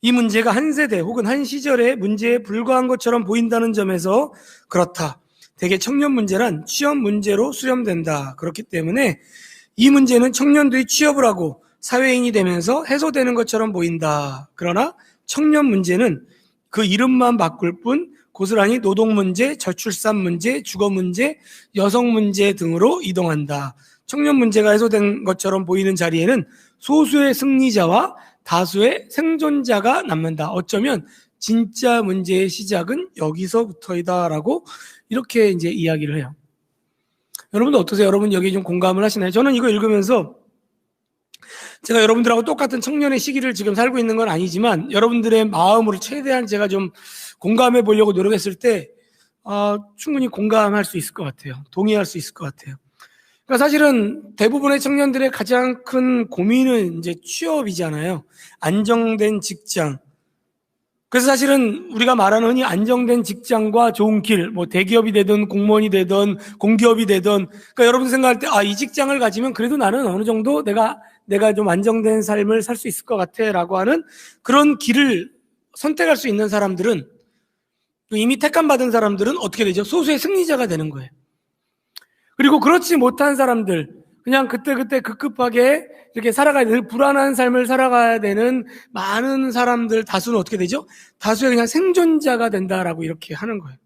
이 문제가 한 세대 혹은 한 시절의 문제에 불과한 것처럼 보인다는 점에서 그렇다. 대개 청년 문제란 취업 문제로 수렴된다. 그렇기 때문에 이 문제는 청년들이 취업을 하고 사회인이 되면서 해소되는 것처럼 보인다. 그러나 청년 문제는 그 이름만 바꿀 뿐 고스란히 노동 문제, 저출산 문제, 주거 문제, 여성 문제 등으로 이동한다. 청년 문제가 해소된 것처럼 보이는 자리에는 소수의 승리자와 다수의 생존자가 남는다. 어쩌면 진짜 문제의 시작은 여기서부터이다라고 이렇게 이제 이야기를 해요. 여러분도 어떠세요? 여러분 여기 좀 공감을 하시나요? 저는 이거 읽으면서 제가 여러분들하고 똑같은 청년의 시기를 지금 살고 있는 건 아니지만 여러분들의 마음으로 최대한 제가 좀 공감해 보려고 노력했을 때 충분히 공감할 수 있을 것 같아요. 동의할 수 있을 것 같아요. 그러니까 사실은 대부분의 청년들의 가장 큰 고민은 이제 취업이잖아요. 안정된 직장. 그래서 사실은 우리가 말하는 흔히 안정된 직장과 좋은 길, 대기업이 되든 공무원이 되든 공기업이 되든, 그러니까 여러분 생각할 때 이 직장을 가지면 그래도 나는 어느 정도 내가 좀 안정된 삶을 살 수 있을 것 같아라고 하는 그런 길을 선택할 수 있는 사람들은 이미 택함받은 사람들은 어떻게 되죠? 소수의 승리자가 되는 거예요. 그리고 그렇지 못한 사람들, 그냥 그때그때 급급하게 이렇게 살아가야 늘 불안한 삶을 살아가야 되는 많은 사람들 다수는 어떻게 되죠? 다수의 그냥 생존자가 된다라고 이렇게 하는 거예요.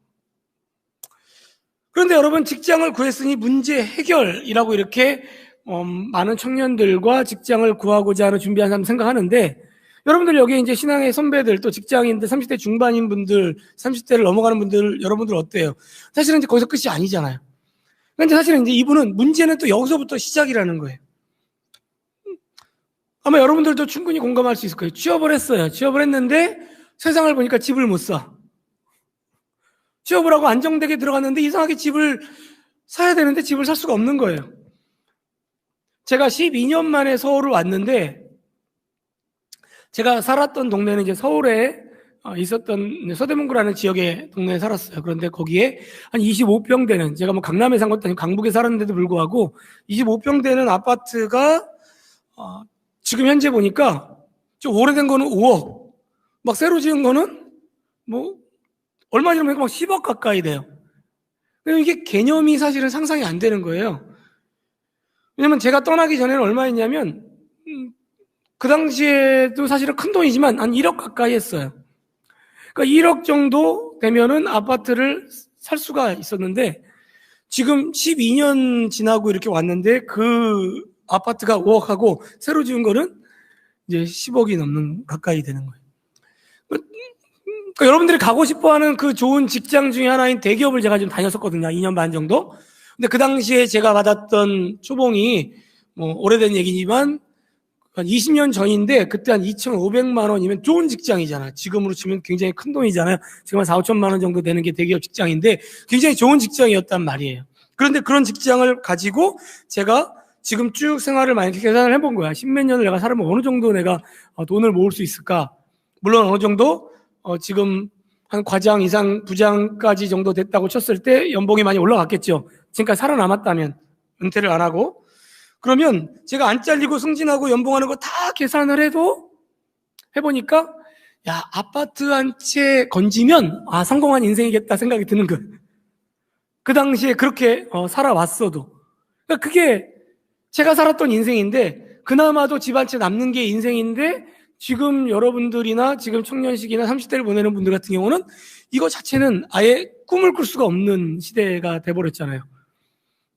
그런데 여러분, 직장을 구했으니 문제 해결이라고 이렇게 많은 청년들과 직장을 구하고자 하는 준비한 사람 생각하는데, 여러분들 여기 이제 신앙의 선배들, 또 직장인들, 30대 중반인 분들, 30대를 넘어가는 분들, 여러분들 어때요? 사실은 이제 거기서 끝이 아니잖아요. 근데 사실은 이제 이분은 문제는 또 여기서부터 시작이라는 거예요. 아마 여러분들도 충분히 공감할 수 있을 거예요. 취업을 했어요. 취업을 했는데 세상을 보니까 집을 못 사. 취업을 하고 안정되게 들어갔는데 이상하게 집을 사야 되는데 집을 살 수가 없는 거예요. 제가 12년 만에 서울을 왔는데, 제가 살았던 동네는 이제 서울에 있었던 서대문구라는 지역의 동네에 살았어요. 그런데 거기에 한 25평 되는, 제가 뭐 강남에 산 것도 아니고 강북에 살았는데도 불구하고 25평 되는 아파트가 지금 현재 보니까 좀 오래된 거는 5억, 막 새로 지은 거는 뭐 얼마 전에 보니까 막 10억 가까이 돼요. 이게 개념이 사실은 상상이 안 되는 거예요. 왜냐면 제가 떠나기 전에는 얼마였냐면 그 당시에도 사실은 큰 돈이지만 한 1억 가까이 했어요. 그러니까 1억 정도 되면은 아파트를 살 수가 있었는데, 지금 12년 지나고 이렇게 왔는데 그 아파트가 5억하고 새로 지은 거는 이제 10억이 넘는 가까이 되는 거예요. 그러니까 여러분들이 가고 싶어 하는 그 좋은 직장 중에 하나인 대기업을 제가 좀 다녔었거든요. 2년 반 정도. 근데 그 당시에 제가 받았던 초봉이 뭐 오래된 얘기지만 한 20년 전인데, 그때 한 2,500만 원이면 좋은 직장이잖아. 지금으로 치면 굉장히 큰 돈이잖아요. 지금 한 4, 5천만 원 정도 되는 게 대기업 직장인데 굉장히 좋은 직장이었단 말이에요. 그런데 그런 직장을 가지고 제가 지금 쭉 생활을 많이 계산을 해본 거야. 10몇 년을 내가 살면 어느 정도 내가 돈을 모을 수 있을까? 물론 어느 정도 지금 한 과장 이상 부장까지 정도 됐다고 쳤을 때 연봉이 많이 올라갔겠죠. 지금까지 살아남았다면, 은퇴를 안 하고. 그러면 제가 안 잘리고 승진하고 연봉하는 거 다 계산을 해도 해보니까, 야, 아파트 한 채 건지면 성공한 인생이겠다 생각이 드는 거예요. 그 당시에 그렇게 살아왔어도. 그러니까 그게 제가 살았던 인생인데, 그나마도 집 한 채 남는 게 인생인데, 지금 여러분들이나 지금 청년식이나 30대를 보내는 분들 같은 경우는 이거 자체는 아예 꿈을 꿀 수가 없는 시대가 돼버렸잖아요.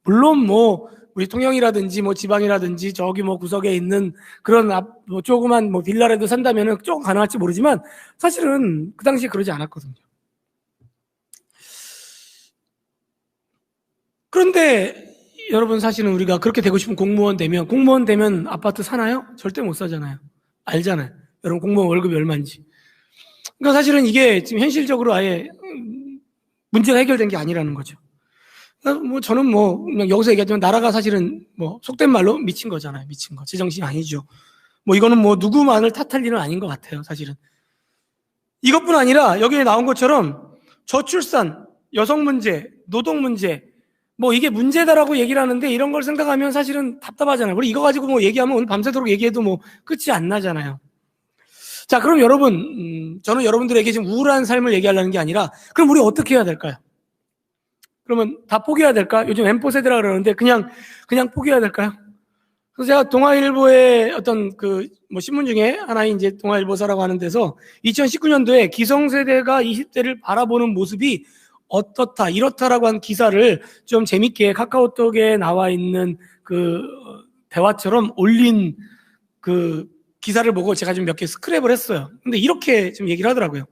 물론 뭐 우리 통영이라든지 뭐 지방이라든지 저기 뭐 구석에 있는 그런 뭐 조그만 뭐 빌라라도 산다면은 조금 가능할지 모르지만, 사실은 그 당시에 그러지 않았거든요. 그런데 여러분, 사실은 우리가 그렇게 되고 싶은 공무원 되면 아파트 사나요? 절대 못 사잖아요. 알잖아요. 여러분, 공무원 월급이 얼마인지. 그러니까 사실은 이게 지금 현실적으로 아예 문제가 해결된 게 아니라는 거죠. 뭐 저는 뭐 그냥 여기서 얘기하지만 나라가 사실은 뭐 속된 말로 미친 거잖아요. 미친 거. 제정신이 아니죠. 뭐 이거는 뭐 누구만을 탓할 일은 아닌 것 같아요. 사실은. 이것뿐 아니라 여기에 나온 것처럼 저출산, 여성 문제, 노동 문제, 뭐 이게 문제다라고 얘기를 하는데, 이런 걸 생각하면 사실은 답답하잖아요. 우리 이거 가지고 뭐 얘기하면 오늘 밤새도록 얘기해도 뭐 끝이 안 나잖아요. 자, 그럼 여러분, 저는 여러분들에게 지금 우울한 삶을 얘기하려는 게 아니라, 그럼 우리 어떻게 해야 될까요? 그러면 다 포기해야 될까? 요즘 M4 세대라 그러는데 그냥 포기해야 될까요? 그래서 제가 동아일보의 어떤 뭐 신문 중에 하나인 이제 동아일보사라고 하는 데서 2019년도에 기성세대가 20대를 바라보는 모습이 어떻다, 이렇다라고 한 기사를 좀 재밌게 카카오톡에 나와 있는 그 대화처럼 올린 그 기사를 보고 제가 좀 몇 개 스크랩을 했어요. 근데 이렇게 좀 얘기를 하더라고요.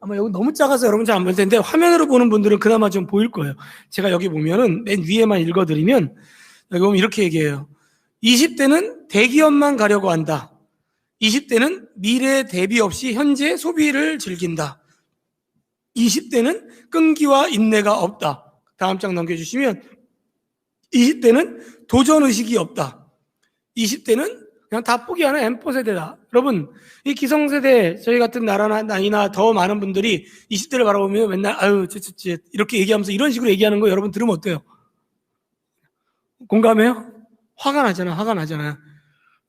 아마 여기 너무 작아서 여러분 잘 안 보일 텐데, 화면으로 보는 분들은 그나마 좀 보일 거예요. 제가 여기 보면은 맨 위에만 읽어드리면, 여기 보면 이렇게 얘기해요. 20대는 대기업만 가려고 한다. 20대는 미래 대비 없이 현재 소비를 즐긴다. 20대는 끈기와 인내가 없다. 다음 장 넘겨주시면 20대는 도전의식이 없다. 20대는 그냥 다 포기하는 M4 세대다. 여러분, 이 기성세대, 저희 같은 나이나 더 많은 분들이 20대를 바라보면 맨날 아유 쯧쯧쯧 이렇게 얘기하면서 이런 식으로 얘기하는 거 여러분 들으면 어때요? 공감해요? 화가 나잖아요.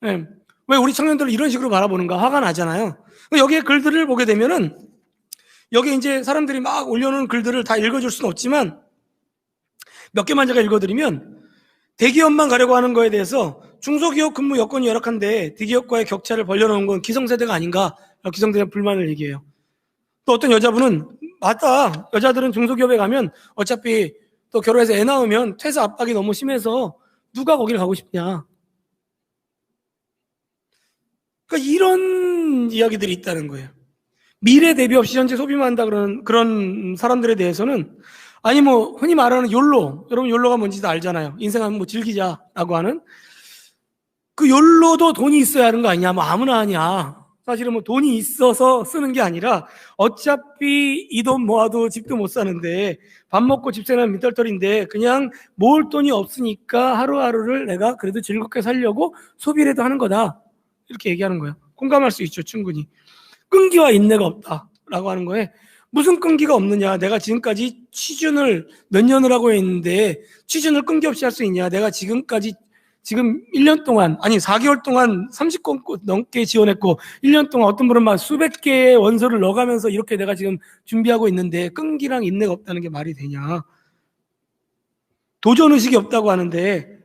네. 왜 우리 청년들을 이런 식으로 바라보는가? 화가 나잖아요. 여기에 글들을 보게 되면은 여기 이제 사람들이 막 올려놓은 글들을 다 읽어줄 수는 없지만 몇 개만 제가 읽어드리면, 대기업만 가려고 하는 거에 대해서 중소기업 근무 여건이 열악한데 대기업과의 격차를 벌려놓은 건 기성세대가 아닌가, 기성세대 불만을 얘기해요. 또 어떤 여자분은, 맞다, 여자들은 중소기업에 가면 어차피 또 결혼해서 애 낳으면 퇴사 압박이 너무 심해서 누가 거길 가고 싶냐. 그러니까 이런 이야기들이 있다는 거예요. 미래 대비 없이 현재 소비만 한다 그런 사람들에 대해서는, 아니 뭐 흔히 말하는 욜로, 여러분 욜로가 뭔지도 알잖아요. 인생 한번 뭐 즐기자라고 하는 그 욜로도 돈이 있어야 하는 거 아니냐, 뭐 아무나 하냐. 사실은 뭐 돈이 있어서 쓰는 게 아니라 어차피 이 돈 모아도 집도 못 사는데 밥 먹고 집 세는 민떨떨인데 그냥 모을 돈이 없으니까 하루하루를 내가 그래도 즐겁게 살려고 소비라도 하는 거다, 이렇게 얘기하는 거예요. 공감할 수 있죠, 충분히. 끈기와 인내가 없다라고 하는 거에 무슨 끈기가 없느냐. 내가 지금까지 취준을 몇 년을 하고 있는데 취준을 끈기 없이 할 수 있냐. 내가 지금 1년 동안, 아니 4개월 동안 30건 넘게 지원했고 1년 동안 어떤 분은 막 수백 개의 원서를 넣어가면서 이렇게 내가 지금 준비하고 있는데 끈기랑 인내가 없다는 게 말이 되냐. 도전의식이 없다고 하는데,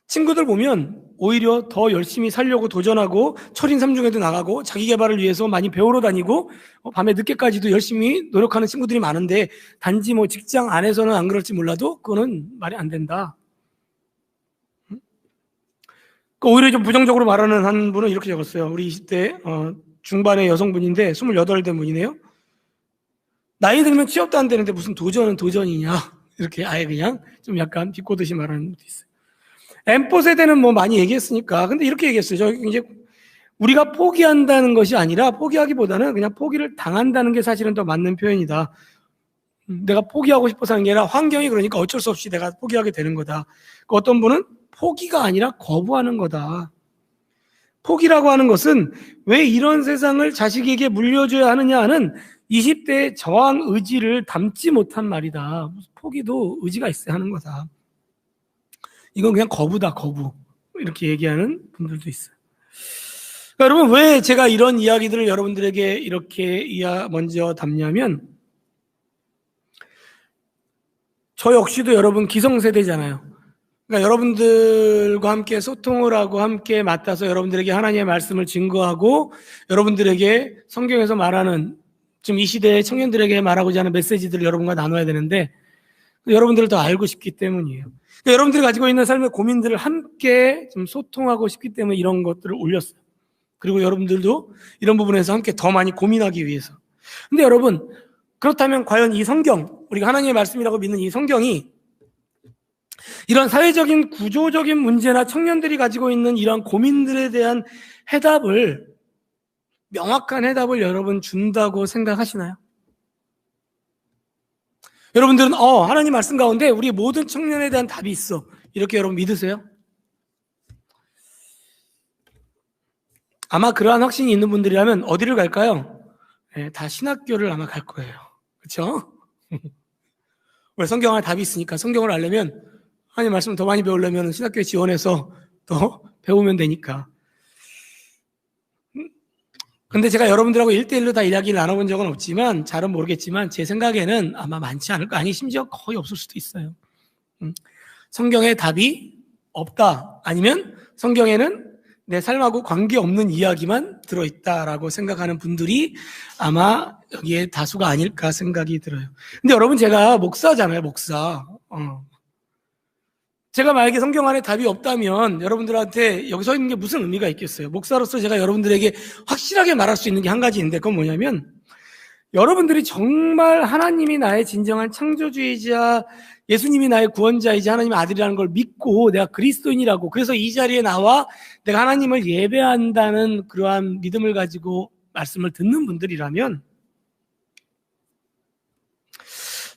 친구들 보면 오히려 더 열심히 살려고 도전하고 철인 3중에도 나가고 자기 개발을 위해서 많이 배우러 다니고 밤에 늦게까지도 열심히 노력하는 친구들이 많은데, 단지 뭐 직장 안에서는 안 그럴지 몰라도 그거는 말이 안 된다. 오히려 좀 부정적으로 말하는 한 분은 이렇게 적었어요. 우리 20대 중반의 여성분인데 28된 분이네요. 나이 들면 취업도 안 되는데 무슨 도전은 도전이냐, 이렇게 아예 그냥 좀 약간 비꼬듯이 말하는 분도 있어요. M4 세대는 뭐 많이 얘기했으니까. 근데 이렇게 얘기했어요. 저 이제 우리가 포기한다는 것이 아니라 포기하기보다는 그냥 포기를 당한다는 게 사실은 더 맞는 표현이다. 내가 포기하고 싶어서 하는 게 아니라 환경이 그러니까 어쩔 수 없이 내가 포기하게 되는 거다. 어떤 분은 포기가 아니라 거부하는 거다. 포기라고 하는 것은 왜 이런 세상을 자식에게 물려줘야 하느냐 하는 20대의 저항 의지를 담지 못한 말이다. 포기도 의지가 있어야 하는 거다. 이건 그냥 거부다, 거부. 이렇게 얘기하는 분들도 있어요. 그러니까 여러분, 왜 제가 이런 이야기들을 여러분들에게 이렇게 먼저 담냐면, 저 역시도 여러분 기성세대잖아요. 그러니까 여러분들과 함께 소통을 하고 함께 맡아서 여러분들에게 하나님의 말씀을 증거하고 여러분들에게 성경에서 말하는, 지금 이 시대의 청년들에게 말하고자 하는 메시지들을 여러분과 나눠야 되는데, 여러분들을 더 알고 싶기 때문이에요. 그러니까 여러분들이 가지고 있는 삶의 고민들을 함께 좀 소통하고 싶기 때문에 이런 것들을 올렸어요. 그리고 여러분들도 이런 부분에서 함께 더 많이 고민하기 위해서. 근데 여러분, 그렇다면 과연 이 성경, 우리가 하나님의 말씀이라고 믿는 이 성경이 이런 사회적인 구조적인 문제나 청년들이 가지고 있는 이런 고민들에 대한 해답을, 명확한 해답을 여러분 준다고 생각하시나요? 여러분들은 하나님 말씀 가운데 우리 모든 청년에 대한 답이 있어, 이렇게 여러분 믿으세요? 아마 그러한 확신이 있는 분들이라면 어디를 갈까요? 네, 다 신학교를 아마 갈 거예요. 그렇죠? 왜? 성경 안에 답이 있으니까. 성경을 알려면, 하나님 말씀을 더 많이 배우려면 신학교에 지원해서 더 배우면 되니까. 근데 제가 여러분들하고 1대1로 다 이야기를 나눠본 적은 없지만, 잘은 모르겠지만 제 생각에는 아마 많지 않을 거, 아니 심지어 거의 없을 수도 있어요. 성경에 답이 없다, 아니면 성경에는 내 삶하고 관계없는 이야기만 들어있다라고 생각하는 분들이 아마 여기에 다수가 아닐까 생각이 들어요. 근데 여러분, 제가 목사잖아요, 목사. 제가 만약에 성경 안에 답이 없다면 여러분들한테 여기 서 있는 게 무슨 의미가 있겠어요? 목사로서 제가 여러분들에게 확실하게 말할 수 있는 게 한 가지 있는데, 그건 뭐냐면, 여러분들이 정말 하나님이 나의 진정한 창조주이자 예수님이 나의 구원자이자 하나님의 아들이라는 걸 믿고 내가 그리스도인이라고, 그래서 이 자리에 나와 내가 하나님을 예배한다는 그러한 믿음을 가지고 말씀을 듣는 분들이라면,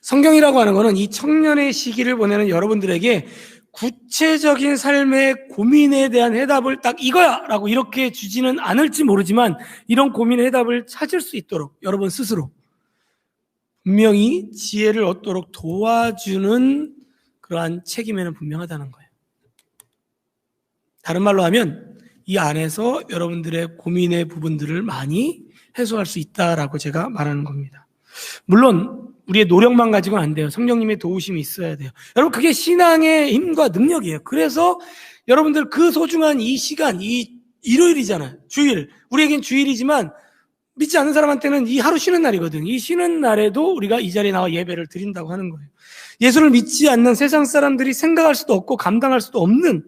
성경이라고 하는 것은 이 청년의 시기를 보내는 여러분들에게 구체적인 삶의 고민에 대한 해답을 딱 이거야! 라고 이렇게 주지는 않을지 모르지만, 이런 고민의 해답을 찾을 수 있도록 여러분 스스로 분명히 지혜를 얻도록 도와주는 그러한 책임에는 분명하다는 거예요. 다른 말로 하면 이 안에서 여러분들의 고민의 부분들을 많이 해소할 수 있다라고 제가 말하는 겁니다. 물론 우리의 노력만 가지고는 안 돼요. 성령님의 도우심이 있어야 돼요. 여러분, 그게 신앙의 힘과 능력이에요. 그래서 여러분들 그 소중한 이 시간, 이 일요일이잖아요. 주일. 우리에겐 주일이지만 믿지 않는 사람한테는 이 하루 쉬는 날이거든. 이 쉬는 날에도 우리가 이 자리에 나와 예배를 드린다고 하는 거예요. 예수를 믿지 않는 세상 사람들이 생각할 수도 없고 감당할 수도 없는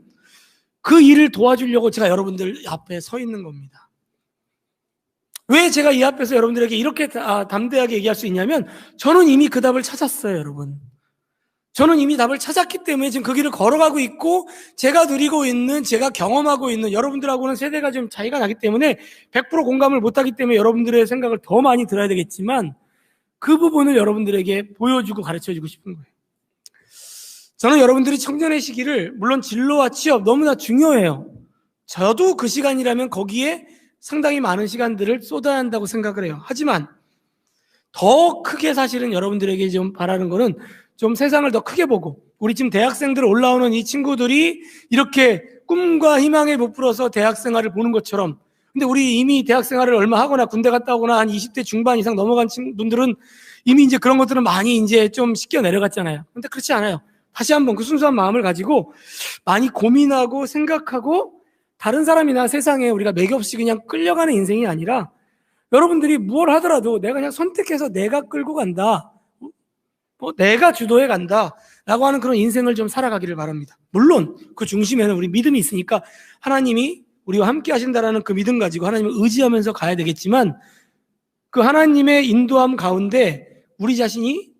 그 일을 도와주려고 제가 여러분들 앞에 서 있는 겁니다. 왜 제가 이 앞에서 여러분들에게 이렇게 담대하게 얘기할 수 있냐면, 저는 이미 그 답을 찾았어요, 여러분. 저는 이미 답을 찾았기 때문에 지금 그 길을 걸어가고 있고, 제가 누리고 있는, 제가 경험하고 있는 여러분들하고는 세대가 좀 차이가 나기 때문에 100% 공감을 못하기 때문에 여러분들의 생각을 더 많이 들어야 되겠지만, 그 부분을 여러분들에게 보여주고 가르쳐주고 싶은 거예요. 저는 여러분들이 청년의 시기를, 물론 진로와 취업 너무나 중요해요. 저도 그 시간이라면 거기에 상당히 많은 시간들을 쏟아야 한다고 생각을 해요. 하지만 더 크게 사실은 여러분들에게 좀 바라는 거는 좀 세상을 더 크게 보고, 우리 지금 대학생들 올라오는 이 친구들이 이렇게 꿈과 희망에 부풀어서 대학생활을 보는 것처럼, 근데 우리 이미 대학생활을 얼마 하거나 군대 갔다 오거나 한 20대 중반 이상 넘어간 분들은 이미 이제 그런 것들은 많이 이제 좀 씻겨 내려갔잖아요. 근데 그렇지 않아요. 다시 한번 그 순수한 마음을 가지고 많이 고민하고 생각하고, 다른 사람이나 세상에 우리가 맥없이 그냥 끌려가는 인생이 아니라, 여러분들이 무엇 하더라도 내가 그냥 선택해서 내가 끌고 간다, 내가 주도해 간다 라고 하는 그런 인생을 좀 살아가기를 바랍니다. 물론 그 중심에는 우리 믿음이 있으니까 하나님이 우리와 함께 하신다라는 그 믿음 가지고 하나님을 의지하면서 가야 되겠지만, 그 하나님의 인도함 가운데 우리 자신이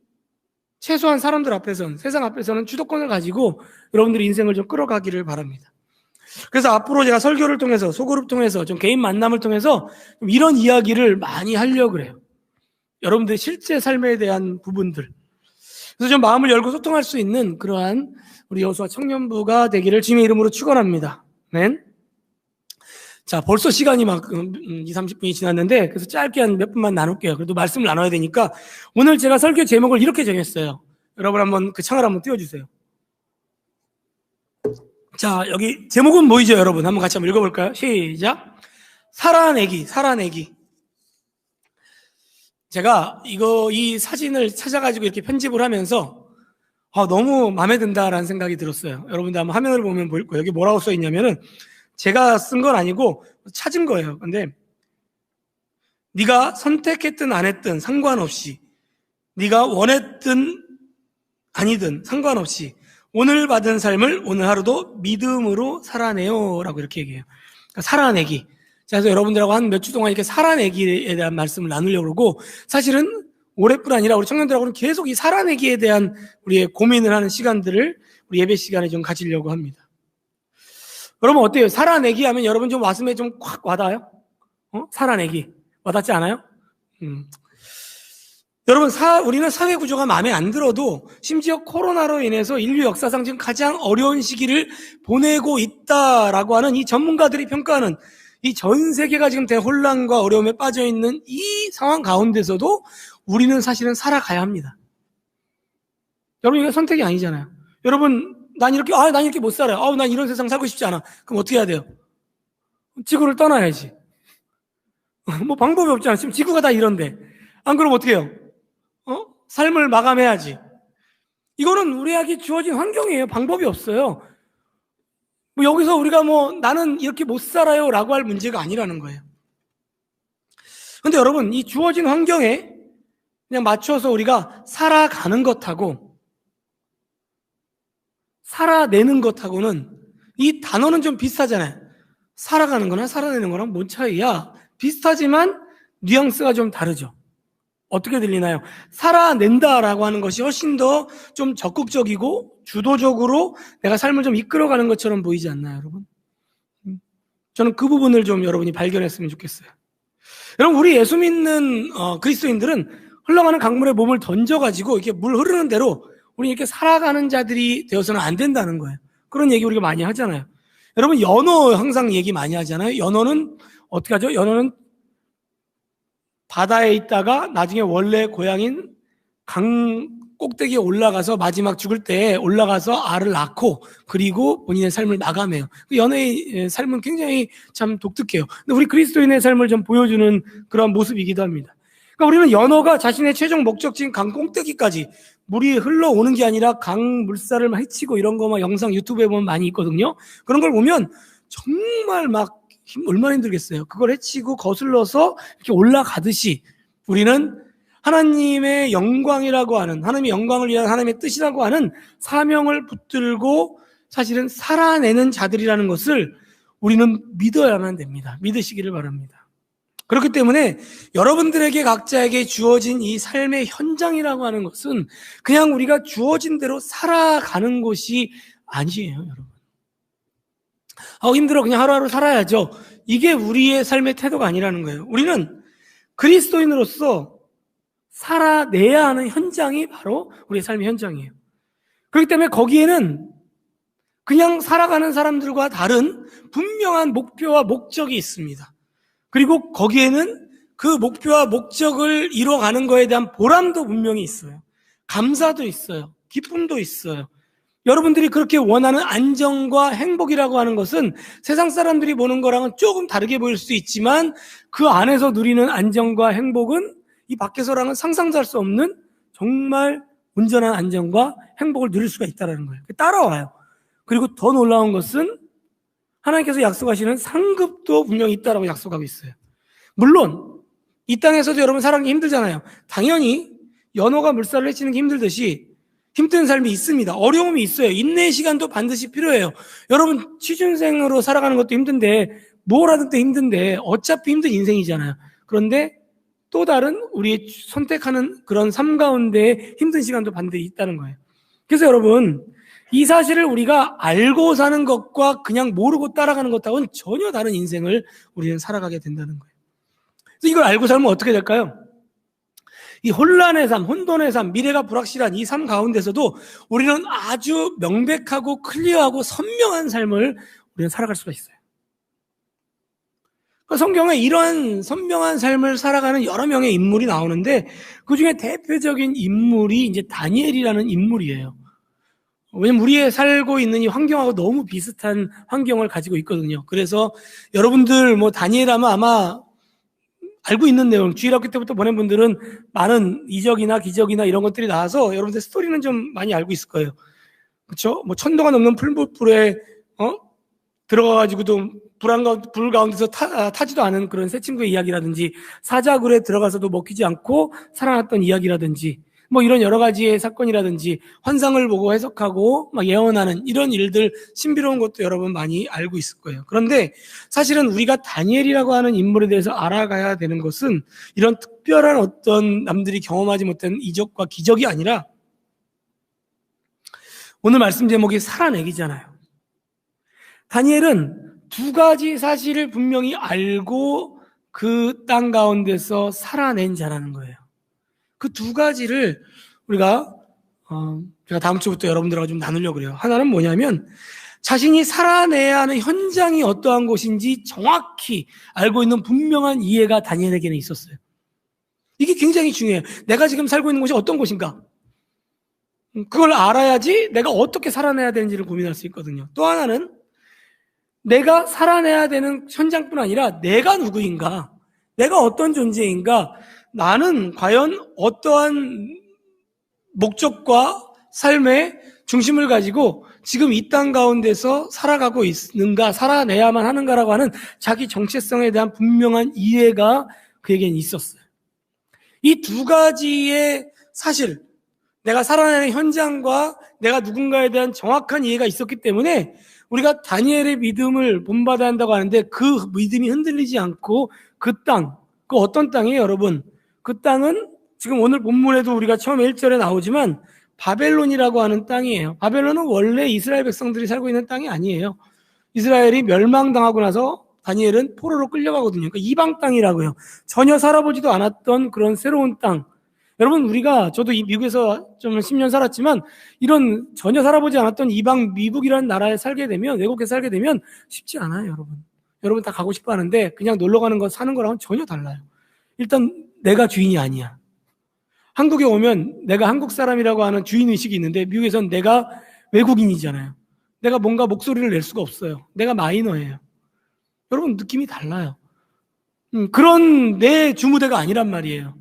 최소한 사람들 앞에서는, 세상 앞에서는 주도권을 가지고 여러분들의 인생을 좀 끌어가기를 바랍니다. 그래서 앞으로 제가 설교를 통해서, 소그룹 통해서, 좀 개인 만남을 통해서 좀 이런 이야기를 많이 하려고 그래요. 여러분들의 실제 삶에 대한 부분들. 그래서 좀 마음을 열고 소통할 수 있는 그러한 우리 여수와 청년부가 되기를 주님의 이름으로 축원합니다. 아멘. 자, 벌써 시간이 막 20-30분이 지났는데, 그래서 짧게 한 몇 분만 나눌게요. 그래도 말씀을 나눠야 되니까 오늘 제가 설교 제목을 이렇게 정했어요. 여러분 한번 그 창을 한번 띄워주세요. 자, 여기 제목은 뭐이죠, 여러분? 한번 같이 한번 읽어볼까요? 시작. 살아내기. 제가 이 사진을 찾아가지고 이렇게 편집을 하면서 너무 마음에 든다라는 생각이 들었어요. 여러분들 한번 화면을 보면 보일 거예요. 여기 뭐라고 써 있냐면은, 제가 쓴 건 아니고 찾은 거예요. 근데 네가 선택했든 안 했든 상관없이, 네가 원했든 아니든 상관없이 오늘 받은 삶을 오늘 하루도 믿음으로 살아내요 라고 이렇게 얘기해요. 그러니까 살아내기. 그래서 여러분들하고 한 몇 주 동안 이렇게 살아내기에 대한 말씀을 나누려고 그러고, 사실은 올해뿐 아니라 우리 청년들하고는 계속 이 살아내기에 대한 우리의 고민을 하는 시간들을 우리 예배 시간에 좀 가지려고 합니다. 여러분 어때요? 살아내기 하면 여러분 좀 가슴에 좀 확 와닿아요? 살아내기. 와닿지 않아요? 여러분, 우리는 사회 구조가 마음에 안 들어도, 심지어 코로나로 인해서 인류 역사상 지금 가장 어려운 시기를 보내고 있다라고 하는 이 전문가들이 평가하는 이 전 세계가 지금 대혼란과 어려움에 빠져 있는 이 상황 가운데서도 우리는 사실은 살아가야 합니다. 여러분, 이게 선택이 아니잖아요. 여러분, 난 이렇게 못 살아요. 난 이런 세상 살고 싶지 않아. 그럼 어떻게 해야 돼요? 지구를 떠나야지. 뭐 방법이 없잖아. 지금 지구가 다 이런데. 안 그러면 어떻게 해요? 삶을 마감해야지. 이거는 우리에게 주어진 환경이에요. 방법이 없어요. 뭐 여기서 우리가 나는 이렇게 못 살아요 라고 할 문제가 아니라는 거예요. 근데 여러분, 이 주어진 환경에 그냥 맞춰서 우리가 살아가는 것하고 살아내는 것하고는, 이 단어는 좀 비슷하잖아요. 살아가는 거나 살아내는 거랑 뭔 차이야? 비슷하지만 뉘앙스가 좀 다르죠. 어떻게 들리나요? 살아낸다라고 하는 것이 훨씬 더 좀 적극적이고 주도적으로 내가 삶을 좀 이끌어가는 것처럼 보이지 않나요, 여러분? 저는 그 부분을 좀 여러분이 발견했으면 좋겠어요. 여러분, 우리 예수 믿는 그리스도인들은 흘러가는 강물에 몸을 던져가지고 이렇게 물 흐르는 대로 우리 이렇게 살아가는 자들이 되어서는 안 된다는 거예요. 그런 얘기 우리가 많이 하잖아요. 여러분, 연어 항상 얘기 많이 하잖아요. 연어는 어떻게 하죠? 연어는 바다에 있다가 나중에 원래 고향인 꼭대기에 올라가서 마지막 죽을 때 올라가서 알을 낳고 그리고 본인의 삶을 마감해요. 연애의 삶은 굉장히 참 독특해요. 근데 우리 그리스도인의 삶을 좀 보여주는 그런 모습이기도 합니다. 그러니까 우리는 연어가 자신의 최종 목적지인 강 꼭대기까지 물이 흘러오는 게 아니라 강 물살을 헤치고 이런 거 막 영상 유튜브에 보면 많이 있거든요. 그런 걸 보면 정말 막 얼마나 힘들겠어요. 그걸 헤치고 거슬러서 이렇게 올라가듯이 우리는 하나님의 영광이라고 하는, 하나님의 영광을 위한 하나님의 뜻이라고 하는 사명을 붙들고 사실은 살아내는 자들이라는 것을 우리는 믿어야만 됩니다. 믿으시기를 바랍니다. 그렇기 때문에 여러분들에게 각자에게 주어진 이 삶의 현장이라고 하는 것은 그냥 우리가 주어진 대로 살아가는 것이 아니에요, 여러분. 힘들어. 그냥 하루하루 살아야죠. 이게 우리의 삶의 태도가 아니라는 거예요. 우리는 그리스도인으로서 살아내야 하는 현장이 바로 우리의 삶의 현장이에요. 그렇기 때문에 거기에는 그냥 살아가는 사람들과 다른 분명한 목표와 목적이 있습니다. 그리고 거기에는 그 목표와 목적을 이뤄가는 거에 대한 보람도 분명히 있어요. 감사도 있어요. 기쁨도 있어요. 여러분들이 그렇게 원하는 안정과 행복이라고 하는 것은 세상 사람들이 보는 거랑은 조금 다르게 보일 수 있지만 그 안에서 누리는 안정과 행복은 이 밖에서랑은 상상도 할 수 없는 정말 온전한 안정과 행복을 누릴 수가 있다는 거예요. 따라와요. 그리고 더 놀라운 것은 하나님께서 약속하시는 상급도 분명히 있다라고 약속하고 있어요. 물론 이 땅에서도 여러분 살아가기 힘들잖아요. 당연히 연어가 물살을 헤치는 게 힘들듯이 힘든 삶이 있습니다. 어려움이 있어요. 인내의 시간도 반드시 필요해요. 여러분 취준생으로 살아가는 것도 힘든데 뭘 하든 또 힘든데 어차피 힘든 인생이잖아요. 그런데 또 다른 우리 선택하는 그런 삶 가운데 힘든 시간도 반드시 있다는 거예요. 그래서 여러분 이 사실을 우리가 알고 사는 것과 그냥 모르고 따라가는 것하고는 전혀 다른 인생을 우리는 살아가게 된다는 거예요. 그래서 이걸 알고 살면 어떻게 될까요? 이 혼란의 삶, 혼돈의 삶, 미래가 불확실한 이 삶 가운데서도 우리는 아주 명백하고 클리어하고 선명한 삶을 우리는 살아갈 수가 있어요. 성경에 이러한 선명한 삶을 살아가는 여러 명의 인물이 나오는데 그 중에 대표적인 인물이 이제 다니엘이라는 인물이에요. 왜냐면 우리의 살고 있는 이 환경하고 너무 비슷한 환경을 가지고 있거든요. 그래서 여러분들 다니엘 하면 아마 알고 있는 내용, 주일학교 때부터 보낸 분들은 많은 이적이나 기적이나 이런 것들이 나와서 여러분들 스토리는 좀 많이 알고 있을 거예요. 그렇죠? 천도가 넘는 풀불에 들어가가지고도 불 가운데서 타지도 않은 그런 새 친구의 이야기라든지 사자굴에 들어가서도 먹히지 않고 살아났던 이야기라든지 이런 여러 가지의 사건이라든지 환상을 보고 해석하고 예언하는 이런 일들 신비로운 것도 여러분 많이 알고 있을 거예요. 그런데 사실은 우리가 다니엘이라고 하는 인물에 대해서 알아가야 되는 것은 이런 특별한 어떤 남들이 경험하지 못한 이적과 기적이 아니라 오늘 말씀 제목이 살아내기잖아요. 다니엘은 두 가지 사실을 분명히 알고 그 땅 가운데서 살아낸 자라는 거예요. 그 두 가지를 우리가 제가 다음 주부터 여러분들하고 좀 나누려고 그래요. 하나는 뭐냐면 자신이 살아내야 하는 현장이 어떠한 곳인지 정확히 알고 있는 분명한 이해가 다니엘에게는 있었어요. 이게 굉장히 중요해요. 내가 지금 살고 있는 곳이 어떤 곳인가? 그걸 알아야지 내가 어떻게 살아내야 되는지를 고민할 수 있거든요. 또 하나는 내가 살아내야 되는 현장뿐 아니라 내가 누구인가? 내가 어떤 존재인가? 나는 과연 어떠한 목적과 삶의 중심을 가지고 지금 이 땅 가운데서 살아가고 있는가, 살아내야만 하는가라고 하는 자기 정체성에 대한 분명한 이해가 그에겐 있었어요. 이 두 가지의 사실, 내가 살아내는 현장과 내가 누군가에 대한 정확한 이해가 있었기 때문에 우리가 다니엘의 믿음을 본받아야 한다고 하는데 그 믿음이 흔들리지 않고 그 땅, 그 어떤 땅이에요, 여러분? 그 땅은 지금 오늘 본문에도 우리가 처음에 1절에 나오지만 바벨론이라고 하는 땅이에요. 바벨론은 원래 이스라엘 백성들이 살고 있는 땅이 아니에요. 이스라엘이 멸망당하고 나서 다니엘은 포로로 끌려가거든요. 그러니까 이방 땅이라고요. 전혀 살아보지도 않았던 그런 새로운 땅. 여러분 저도 이 미국에서 좀 10년 살았지만 이런 전혀 살아보지 않았던 이방 미국이라는 나라에 살게 되면, 외국에 살게 되면 쉽지 않아요, 여러분. 여러분 다 가고 싶어 하는데 그냥 놀러 가는 거 사는 거랑은 전혀 달라요. 일단 내가 주인이 아니야. 한국에 오면 내가 한국 사람이라고 하는 주인의식이 있는데 미국에서는 내가 외국인이잖아요. 내가 뭔가 목소리를 낼 수가 없어요. 내가 마이너예요. 여러분 느낌이 달라요. 그런 내 주무대가 아니란 말이에요.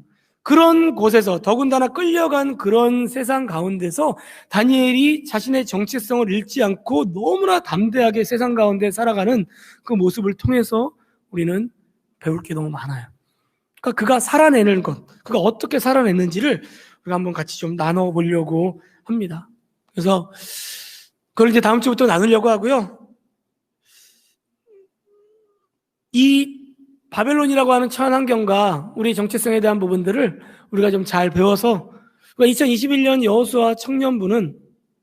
그런 곳에서 더군다나 끌려간 그런 세상 가운데서 다니엘이 자신의 정체성을 잃지 않고 너무나 담대하게 세상 가운데 살아가는 그 모습을 통해서 우리는 배울 게 너무 많아요. 그러니까 그가 살아내는 것, 그가 어떻게 살아냈는지를 우리가 한번 같이 좀 나눠보려고 합니다. 그래서 그걸 이제 다음 주부터 나누려고 하고요. 이 바벨론이라고 하는 처한 환경과 우리 정체성에 대한 부분들을 우리가 좀 잘 배워서 2021년 여호수아 청년부는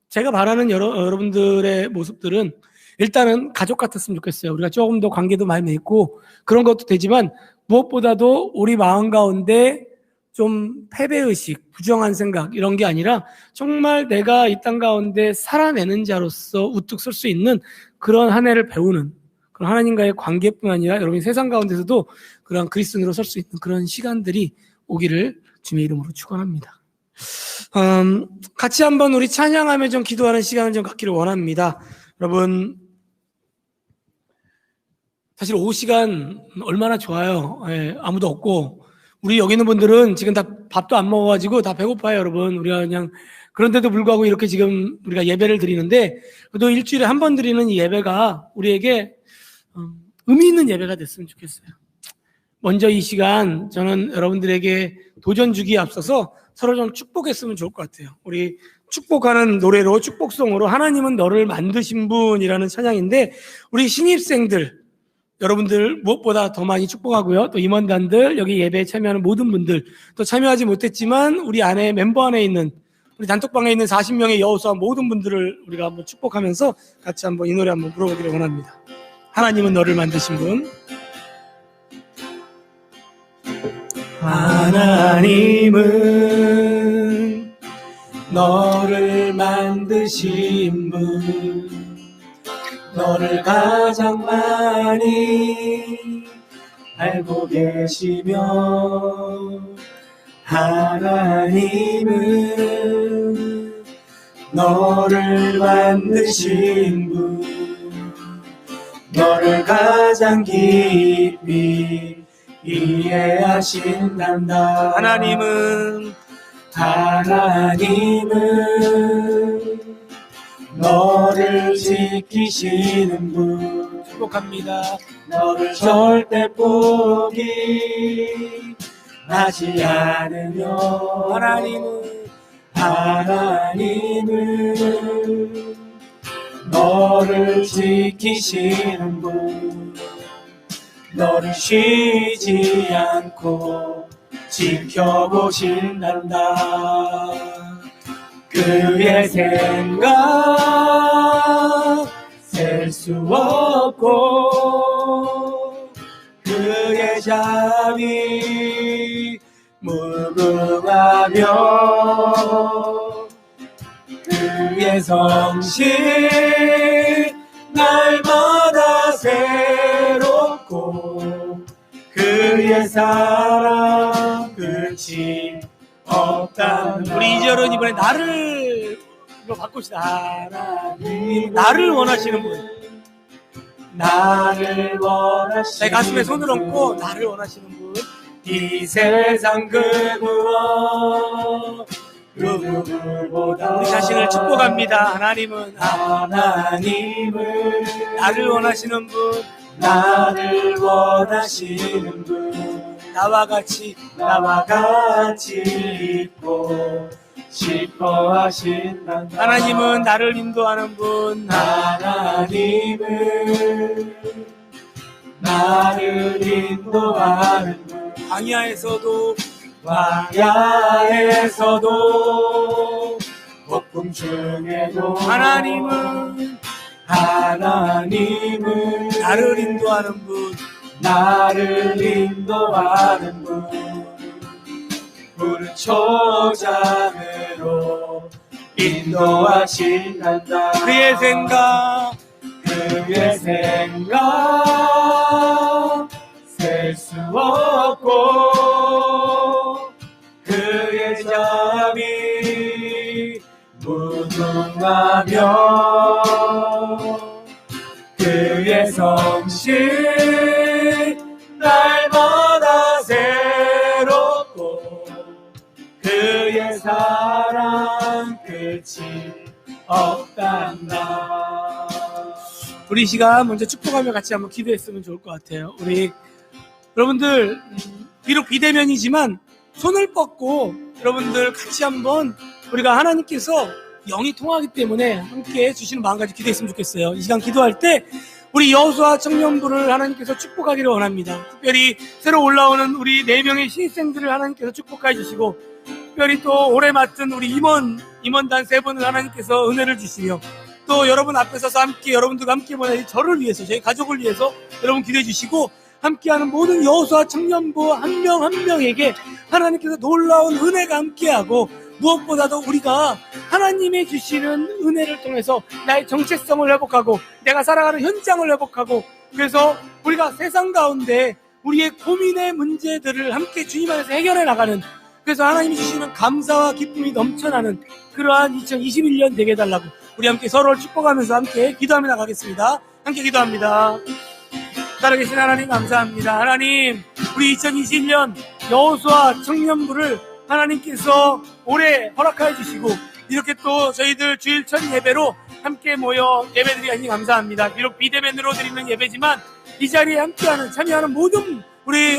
제가 바라는 여러분들의 모습들은 일단은 가족 같았으면 좋겠어요. 우리가 조금 더 관계도 많이 맺고 그런 것도 되지만 무엇보다도 우리 마음 가운데 좀 패배의식, 부정한 생각 이런 게 아니라 정말 내가 이 땅 가운데 살아내는 자로서 우뚝 설 수 있는 그런 한 해를 배우는 그런 하나님과의 관계뿐 아니라 여러분이 세상 가운데서도 그런 그리스도인으로 설 수 있는 그런 시간들이 오기를 주님의 이름으로 축원합니다. 같이 한번 우리 찬양하며 좀 기도하는 시간을 좀 갖기를 원합니다. 여러분 사실 오후 시간 얼마나 좋아요. 예, 아무도 없고 우리 여기 있는 분들은 지금 다 밥도 안 먹어가지고 다 배고파요, 여러분. 우리가 그냥 그런데도 불구하고 이렇게 지금 우리가 예배를 드리는데 그래도 일주일에 한 번 드리는 이 예배가 우리에게 의미 있는 예배가 됐으면 좋겠어요. 먼저 이 시간 저는 여러분들에게 도전 주기에 앞서서 서로 좀 축복했으면 좋을 것 같아요. 우리 축복하는 노래로 축복송으로 하나님은 너를 만드신 분이라는 찬양인데 우리 신입생들 여러분들 무엇보다 더 많이 축복하고요. 또 임원단들 여기 예배에 참여하는 모든 분들 또 참여하지 못했지만 우리 안에 멤버 안에 있는 우리 단톡방에 있는 40명의 여호수아 모든 분들을 우리가 한번 축복하면서 같이 한번 이 노래 한번 불러보기를 원합니다. 하나님은 너를 만드신 분. 하나님은 너를 만드신 분, 너를 가장 많이 알고 계시며 하나님은 너를 만드신 분, 너를 가장 깊이 이해하신단다. 하나님은 너를 지키시는 분. 축복합니다. 너를 절대 포기하지 않으며 하나님은 너를 지키시는 분. 너를 쉬지 않고 지켜보신단다. 그의 생각 셀 수 없고 그의 잠이 무궁하며 그의 성실 날마다 새롭고 그의 사랑 끝이 없다. 우리 이절은 이번에 나를 이거 바꿉시다. 하나님 나를 원하시는 분, 나를 원하시는 내 가슴에 손을 얹고 나를 원하시는 분, 이 세상 그 무엇 누구보다 우리 자신을 축복합니다. 하나님은 나를 원하시는 분, 나를 원하시는 분, 나와 같이 있고 싶어 하신단다. 하나님은 나를 인도하는 분, 하나님은 나를 인도하는 분, 광야에서도 폭풍 중에도 하나님은 나를 인도하는 분, 푸른 초장으로 인도하신단다. 그의 생각 셀 수 없고 그의 자 찬송하며 그의 성실 날마다 새롭고 그의 사랑 끝이 없단다. 우리 이 시간 먼저 축복하며 같이 한번 기도했으면 좋을 것 같아요. 우리 여러분들 비록 비대면이지만 손을 뻗고 여러분들 같이 한번 우리가 하나님께서 영이 통하기 때문에 함께 해주시는 마음까지 기도했으면 좋겠어요. 이 시간 기도할 때 우리 여호수아 청년부를 하나님께서 축복하기를 원합니다. 특별히 새로 올라오는 우리 4명의 신입생들을 하나님께서 축복해 주시고, 특별히 또 올해 맡은 우리 임원단 3분을 하나님께서 은혜를 주시며, 또 여러분 앞에 서서 함께 여러분들과 함께 보내는 저를 위해서, 저희 가족을 위해서 여러분 기도해 주시고, 함께하는 모든 여호수아 청년부 한 명 한 명에게 하나님께서 놀라운 은혜가 함께하고, 무엇보다도 우리가 하나님이 주시는 은혜를 통해서 나의 정체성을 회복하고 내가 살아가는 현장을 회복하고, 그래서 우리가 세상 가운데 우리의 고민의 문제들을 함께 주님 안에서 해결해 나가는, 그래서 하나님이 주시는 감사와 기쁨이 넘쳐나는 그러한 2021년 되게 해달라고 우리 함께 서로를 축복하면서 함께 기도하며 나가겠습니다. 함께 기도합니다. 살아계신 하나님 감사합니다. 하나님, 우리 2021년 여호수아 청년부를 하나님께서 올해 허락하여 주시고, 이렇게 또 저희들 주일 첫 예배로 함께 모여 예배드리니 감사합니다. 비록 비대면으로 드리는 예배지만 이 자리에 함께하는, 참여하는 모든 우리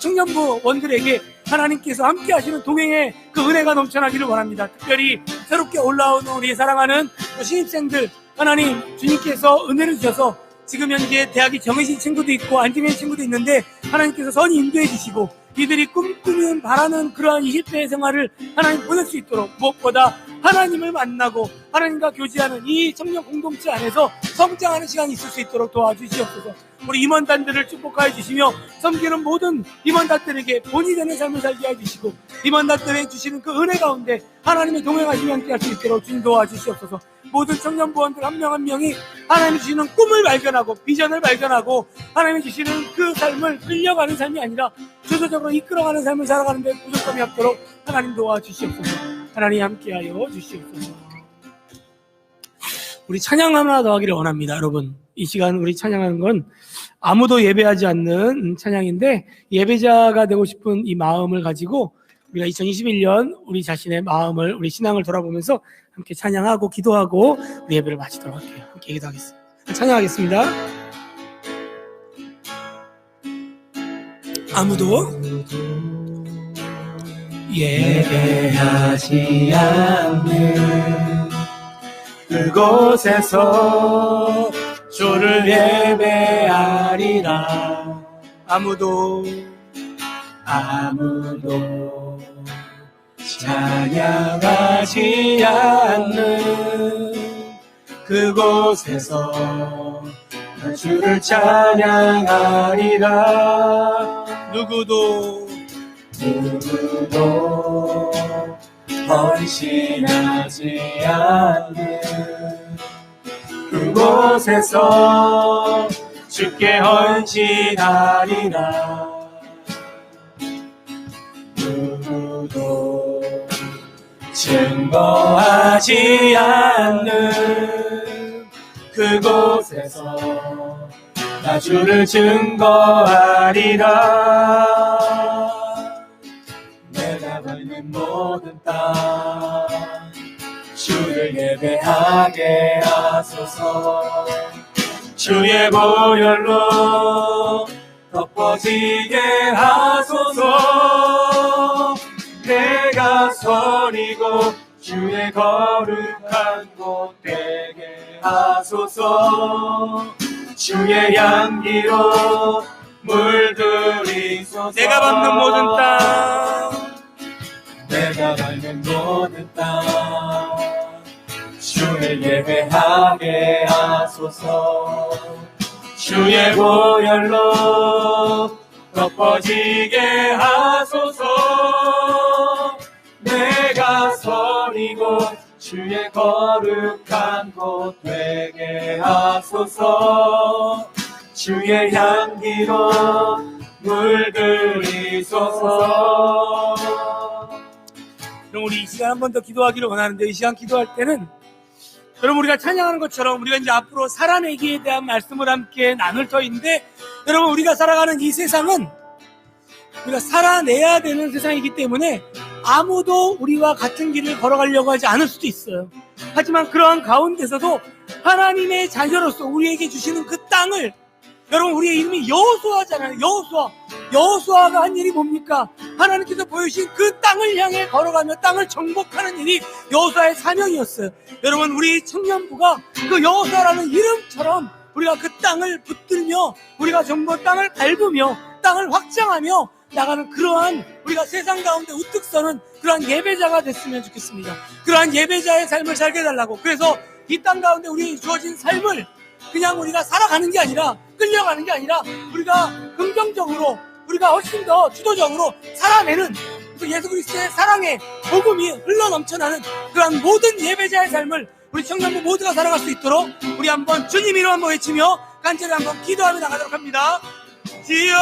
청년부 원들에게 하나님께서 함께 하시는 동행의 그 은혜가 넘쳐나기를 원합니다. 특별히 새롭게 올라오는 우리 사랑하는 신입생들, 하나님 주님께서 은혜를 주셔서 지금 현재 대학이 정해진 친구도 있고 안 정해진 친구도 있는데 하나님께서 선히 인도해 주시고, 이들이 꿈꾸는 바라는 그러한 20대의 생활을 하나님 보낼 수 있도록, 무엇보다 하나님을 만나고 하나님과 교제하는 이 청년 공동체 안에서 성장하는 시간이 있을 수 있도록 도와주시옵소서. 우리 임원단들을 축복하여 주시며 섬기는 모든 임원단들에게 본이 되는 삶을 살게 해주시고, 임원단들에 주시는 그 은혜 가운데 하나님의 동행하시며 함께 할 수 있도록 주님 도와주시옵소서. 모든 청년부원들 한 명 한 명이 하나님이 주시는 꿈을 발견하고 비전을 발견하고 하나님이 주시는 그 삶을 끌려가는 삶이 아니라 주도적으로 이끌어가는 삶을 살아가는 데 부족함이 없도록 하나님 도와주시옵소서. 하나님 함께하여 주시옵소서. 우리 찬양 하나 더 하기를 원합니다. 여러분, 이 시간 우리 찬양하는 건 아무도 예배하지 않는 찬양인데, 예배자가 되고 싶은 이 마음을 가지고 우리가 2021년 우리 자신의 마음을, 우리 신앙을 돌아보면서 함께 찬양하고 기도하고 우리 예배를 마치도록 할게요. 함께 기도하겠습니다. 찬양하겠습니다. 아무도 예배하지 않는 그곳에서 주를 예배하리라. 아무도 찬양하지 않는 그곳에서 주를 찬양하리라. 누구도 헌신하지 않는 그곳에서 주께 헌신하리라. 누구도 증거하지 않는 그곳에서 나 주를 증거하리라. 내가 밟는 모든 땅 주를 예배하게 하소서. 주의 보혈로 덮어지게 하소서. 내가 서리고 주의 거룩한 곳 되게 하소서. 주의 향기로 물들이소서. 내가 밟는 모든 땅, 내가 밟는 모든 땅 주를 예배하게 하소서. 주의 보혈로 덮어지게 하소서. 내가 서리고 주의 거룩한 곳 되게 하소서. 주의 향기로 물들이소서. 그럼 우리 이 시간 한 번 더 기도하기를 원하는데, 이 시간 기도할 때는 여러분, 우리가 찬양하는 것처럼 우리가 이제 앞으로 살아내기에 대한 말씀을 함께 나눌 터인데, 여러분, 우리가 살아가는 이 세상은 우리가 살아내야 되는 세상이기 때문에 아무도 우리와 같은 길을 걸어가려고 하지 않을 수도 있어요. 하지만 그러한 가운데서도 하나님의 자녀로서 우리에게 주시는 그 땅을, 여러분, 우리의 이름이 여호수아잖아요. 여호수아가 한 일이 뭡니까? 하나님께서 보여주신 그 땅을 향해 걸어가며 땅을 정복하는 일이 여호수아의 사명이었어요. 여러분, 우리 청년부가 그 여호수아라는 이름처럼 우리가 그 땅을 붙들며 우리가 정복 땅을 밟으며 땅을 확장하며 나가는 그러한, 우리가 세상 가운데 우뚝 서는 그러한 예배자가 됐으면 좋겠습니다. 그러한 예배자의 삶을 살게 해달라고. 그래서 이 땅 가운데 우리 주어진 삶을 그냥 우리가 살아가는 게 아니라, 끌려가는 게 아니라, 우리가 긍정적으로, 우리가 훨씬 더 주도적으로 살아내는, 예수 그리스도의 사랑의 복음이 흘러넘쳐나는 그러한 모든 예배자의 삶을 우리 청년부 모두가 살아갈 수 있도록 우리 한번 주님 이름 한번 외치며 간절히 한번 기도하며 나가도록 합니다. 주여,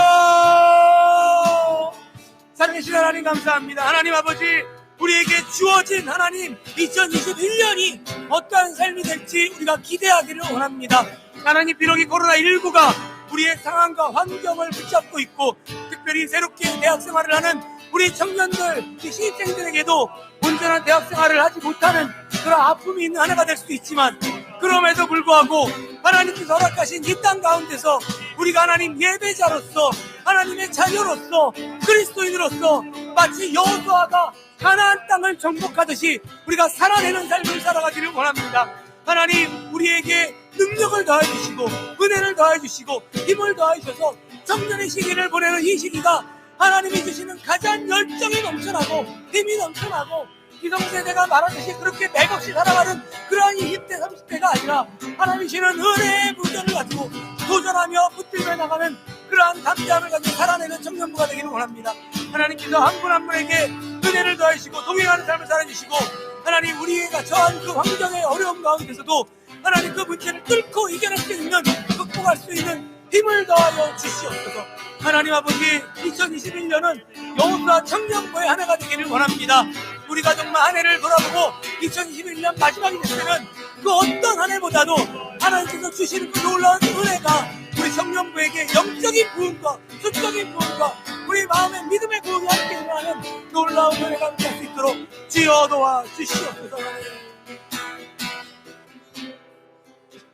살아계신 하나님 감사합니다. 하나님 아버지, 우리에게 주어진 하나님 2021년이 어떠한 삶이 될지 우리가 기대하기를 원합니다. 하나님, 비록 이 코로나19가 우리의 상황과 환경을 붙잡고 있고, 특별히 새롭게 대학생활을 하는 우리 청년들, 신입생들에게도 온전한 대학생활을 하지 못하는 그런 아픔이 있는 한 해가 될 수도 있지만, 그럼에도 불구하고 하나님께서 허락하신 이 땅 가운데서 우리가 하나님 예배자로서, 하나님의 자녀로서, 그리스도인으로서 마치 여호수아가 가나안 땅을 정복하듯이 우리가 살아내는 삶을 살아가기를 원합니다. 하나님, 우리에게 능력을 더해주시고 은혜를 더해주시고 힘을 더해주셔서 청년의 시기를 보내는 이 시기가 하나님이 주시는 가장 열정이 넘쳐나고 힘이 넘쳐나고, 기성세대가 말하듯이 그렇게 맥없이 살아가는 그러한 20대 30대가 아니라 하나님이 주시는 은혜의 무전을 가지고 도전하며 붙들며 나가는 그러한 담대함을 가지고 살아내는 청년부가 되기를 원합니다. 하나님께서 한 분 한 분에게 은혜를 더해주시고 동행하는 삶을 살아주시고, 하나님, 우리가 처한 그 환경의 어려움 가운데서도 하나님 그 문제를 뚫고 이겨낼 수 있는, 극복할 수 있는 힘을 더하여 주시옵소서. 하나님 아버지, 2021년은 여호수아 청년부의 한 해가 되기를 원합니다. 우리가 정말 한 해를 돌아보고 2021년 마지막이 됐으면 그 어떤 한 해보다도 하나님께서 주시는 그 놀라운 은혜가 우리 청년부에게 영적인 부흥과 수적인 부흥과 우리 마음의 믿음의 부흥이 함께 일어나는 놀라운 은혜가 함께 할 수 있도록 주여 도와 주시옵소서.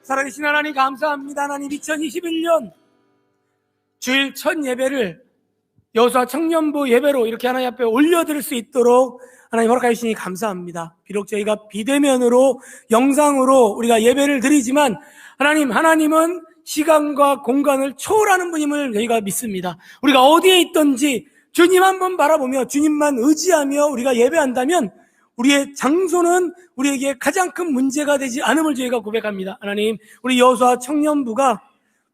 살아계신 하나님 감사합니다. 하나님, 2021년 주일 첫 예배를 여호수아 청년부 예배로 이렇게 하나님 앞에 올려드릴 수 있도록 하나님 허락해 주시니 감사합니다. 비록 저희가 비대면으로 영상으로 우리가 예배를 드리지만 하나님은 시간과 공간을 초월하는 분임을 저희가 믿습니다. 우리가 어디에 있든지 주님 한번 바라보며 주님만 의지하며 우리가 예배한다면 우리의 장소는 우리에게 가장 큰 문제가 되지 않음을 저희가 고백합니다. 하나님, 우리 여호수아 청년부가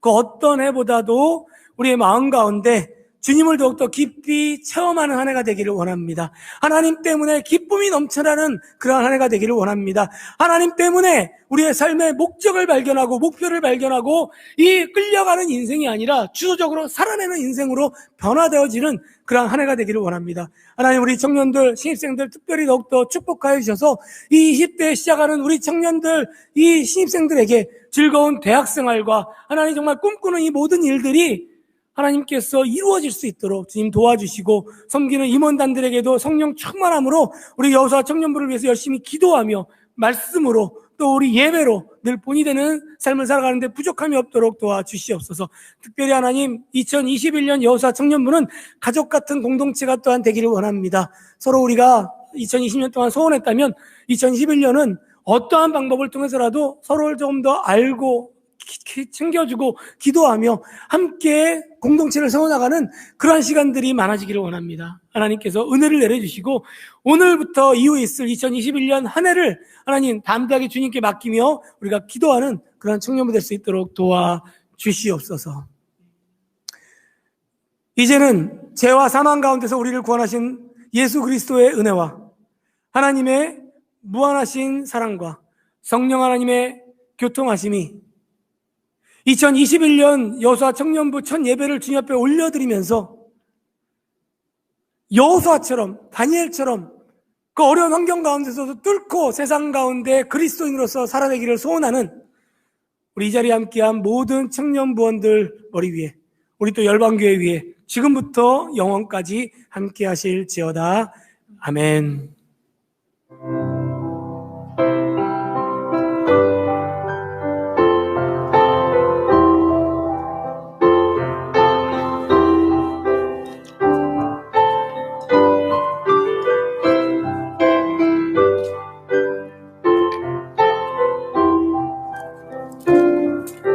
그 어떤 해보다도 우리의 마음 가운데 주님을 더욱더 깊이 체험하는 한 해가 되기를 원합니다. 하나님 때문에 기쁨이 넘쳐나는 그러한 한 해가 되기를 원합니다. 하나님 때문에 우리의 삶의 목적을 발견하고 목표를 발견하고 이 끌려가는 인생이 아니라 주도적으로 살아내는 인생으로 변화되어지는 그러한 한 해가 되기를 원합니다. 하나님, 우리 청년들, 신입생들 특별히 더욱더 축복하여 주셔서 이 20대에 시작하는 우리 청년들, 이 신입생들에게 즐거운 대학생활과 하나님 정말 꿈꾸는 이 모든 일들이 하나님께서 이루어질 수 있도록 주님 도와주시고, 섬기는 임원단들에게도 성령 충만함으로 우리 여호수아 청년부를 위해서 열심히 기도하며 말씀으로 또 우리 예배로 늘 본이 되는 삶을 살아가는데 부족함이 없도록 도와주시옵소서. 특별히 하나님, 2021년 여호수아 청년부는 가족 같은 공동체가 또한 되기를 원합니다. 서로 우리가 2020년 동안 소원했다면 2021년은 어떠한 방법을 통해서라도 서로를 조금 더 알고 챙겨주고 기도하며 함께 공동체를 세워나가는 그러한 시간들이 많아지기를 원합니다. 하나님께서 은혜를 내려주시고 오늘부터 이후에 있을 2021년 한 해를 하나님 담대하게 주님께 맡기며 우리가 기도하는 그러한 청년부 될 수 있도록 도와주시옵소서. 이제는 죄와 사망 가운데서 우리를 구원하신 예수 그리스도의 은혜와 하나님의 무한하신 사랑과 성령 하나님의 교통하심이 2021년 여호수아 청년부 첫 예배를 주님 앞에 올려드리면서 여호수아처럼, 다니엘처럼 그 어려운 환경 가운데서도 뚫고 세상 가운데 그리스도인으로서 살아내기를 소원하는 우리 이 자리에 함께한 모든 청년부원들 머리 위에, 우리 또 열방교회 위에 지금부터 영원까지 함께 하실지어다. 아멘.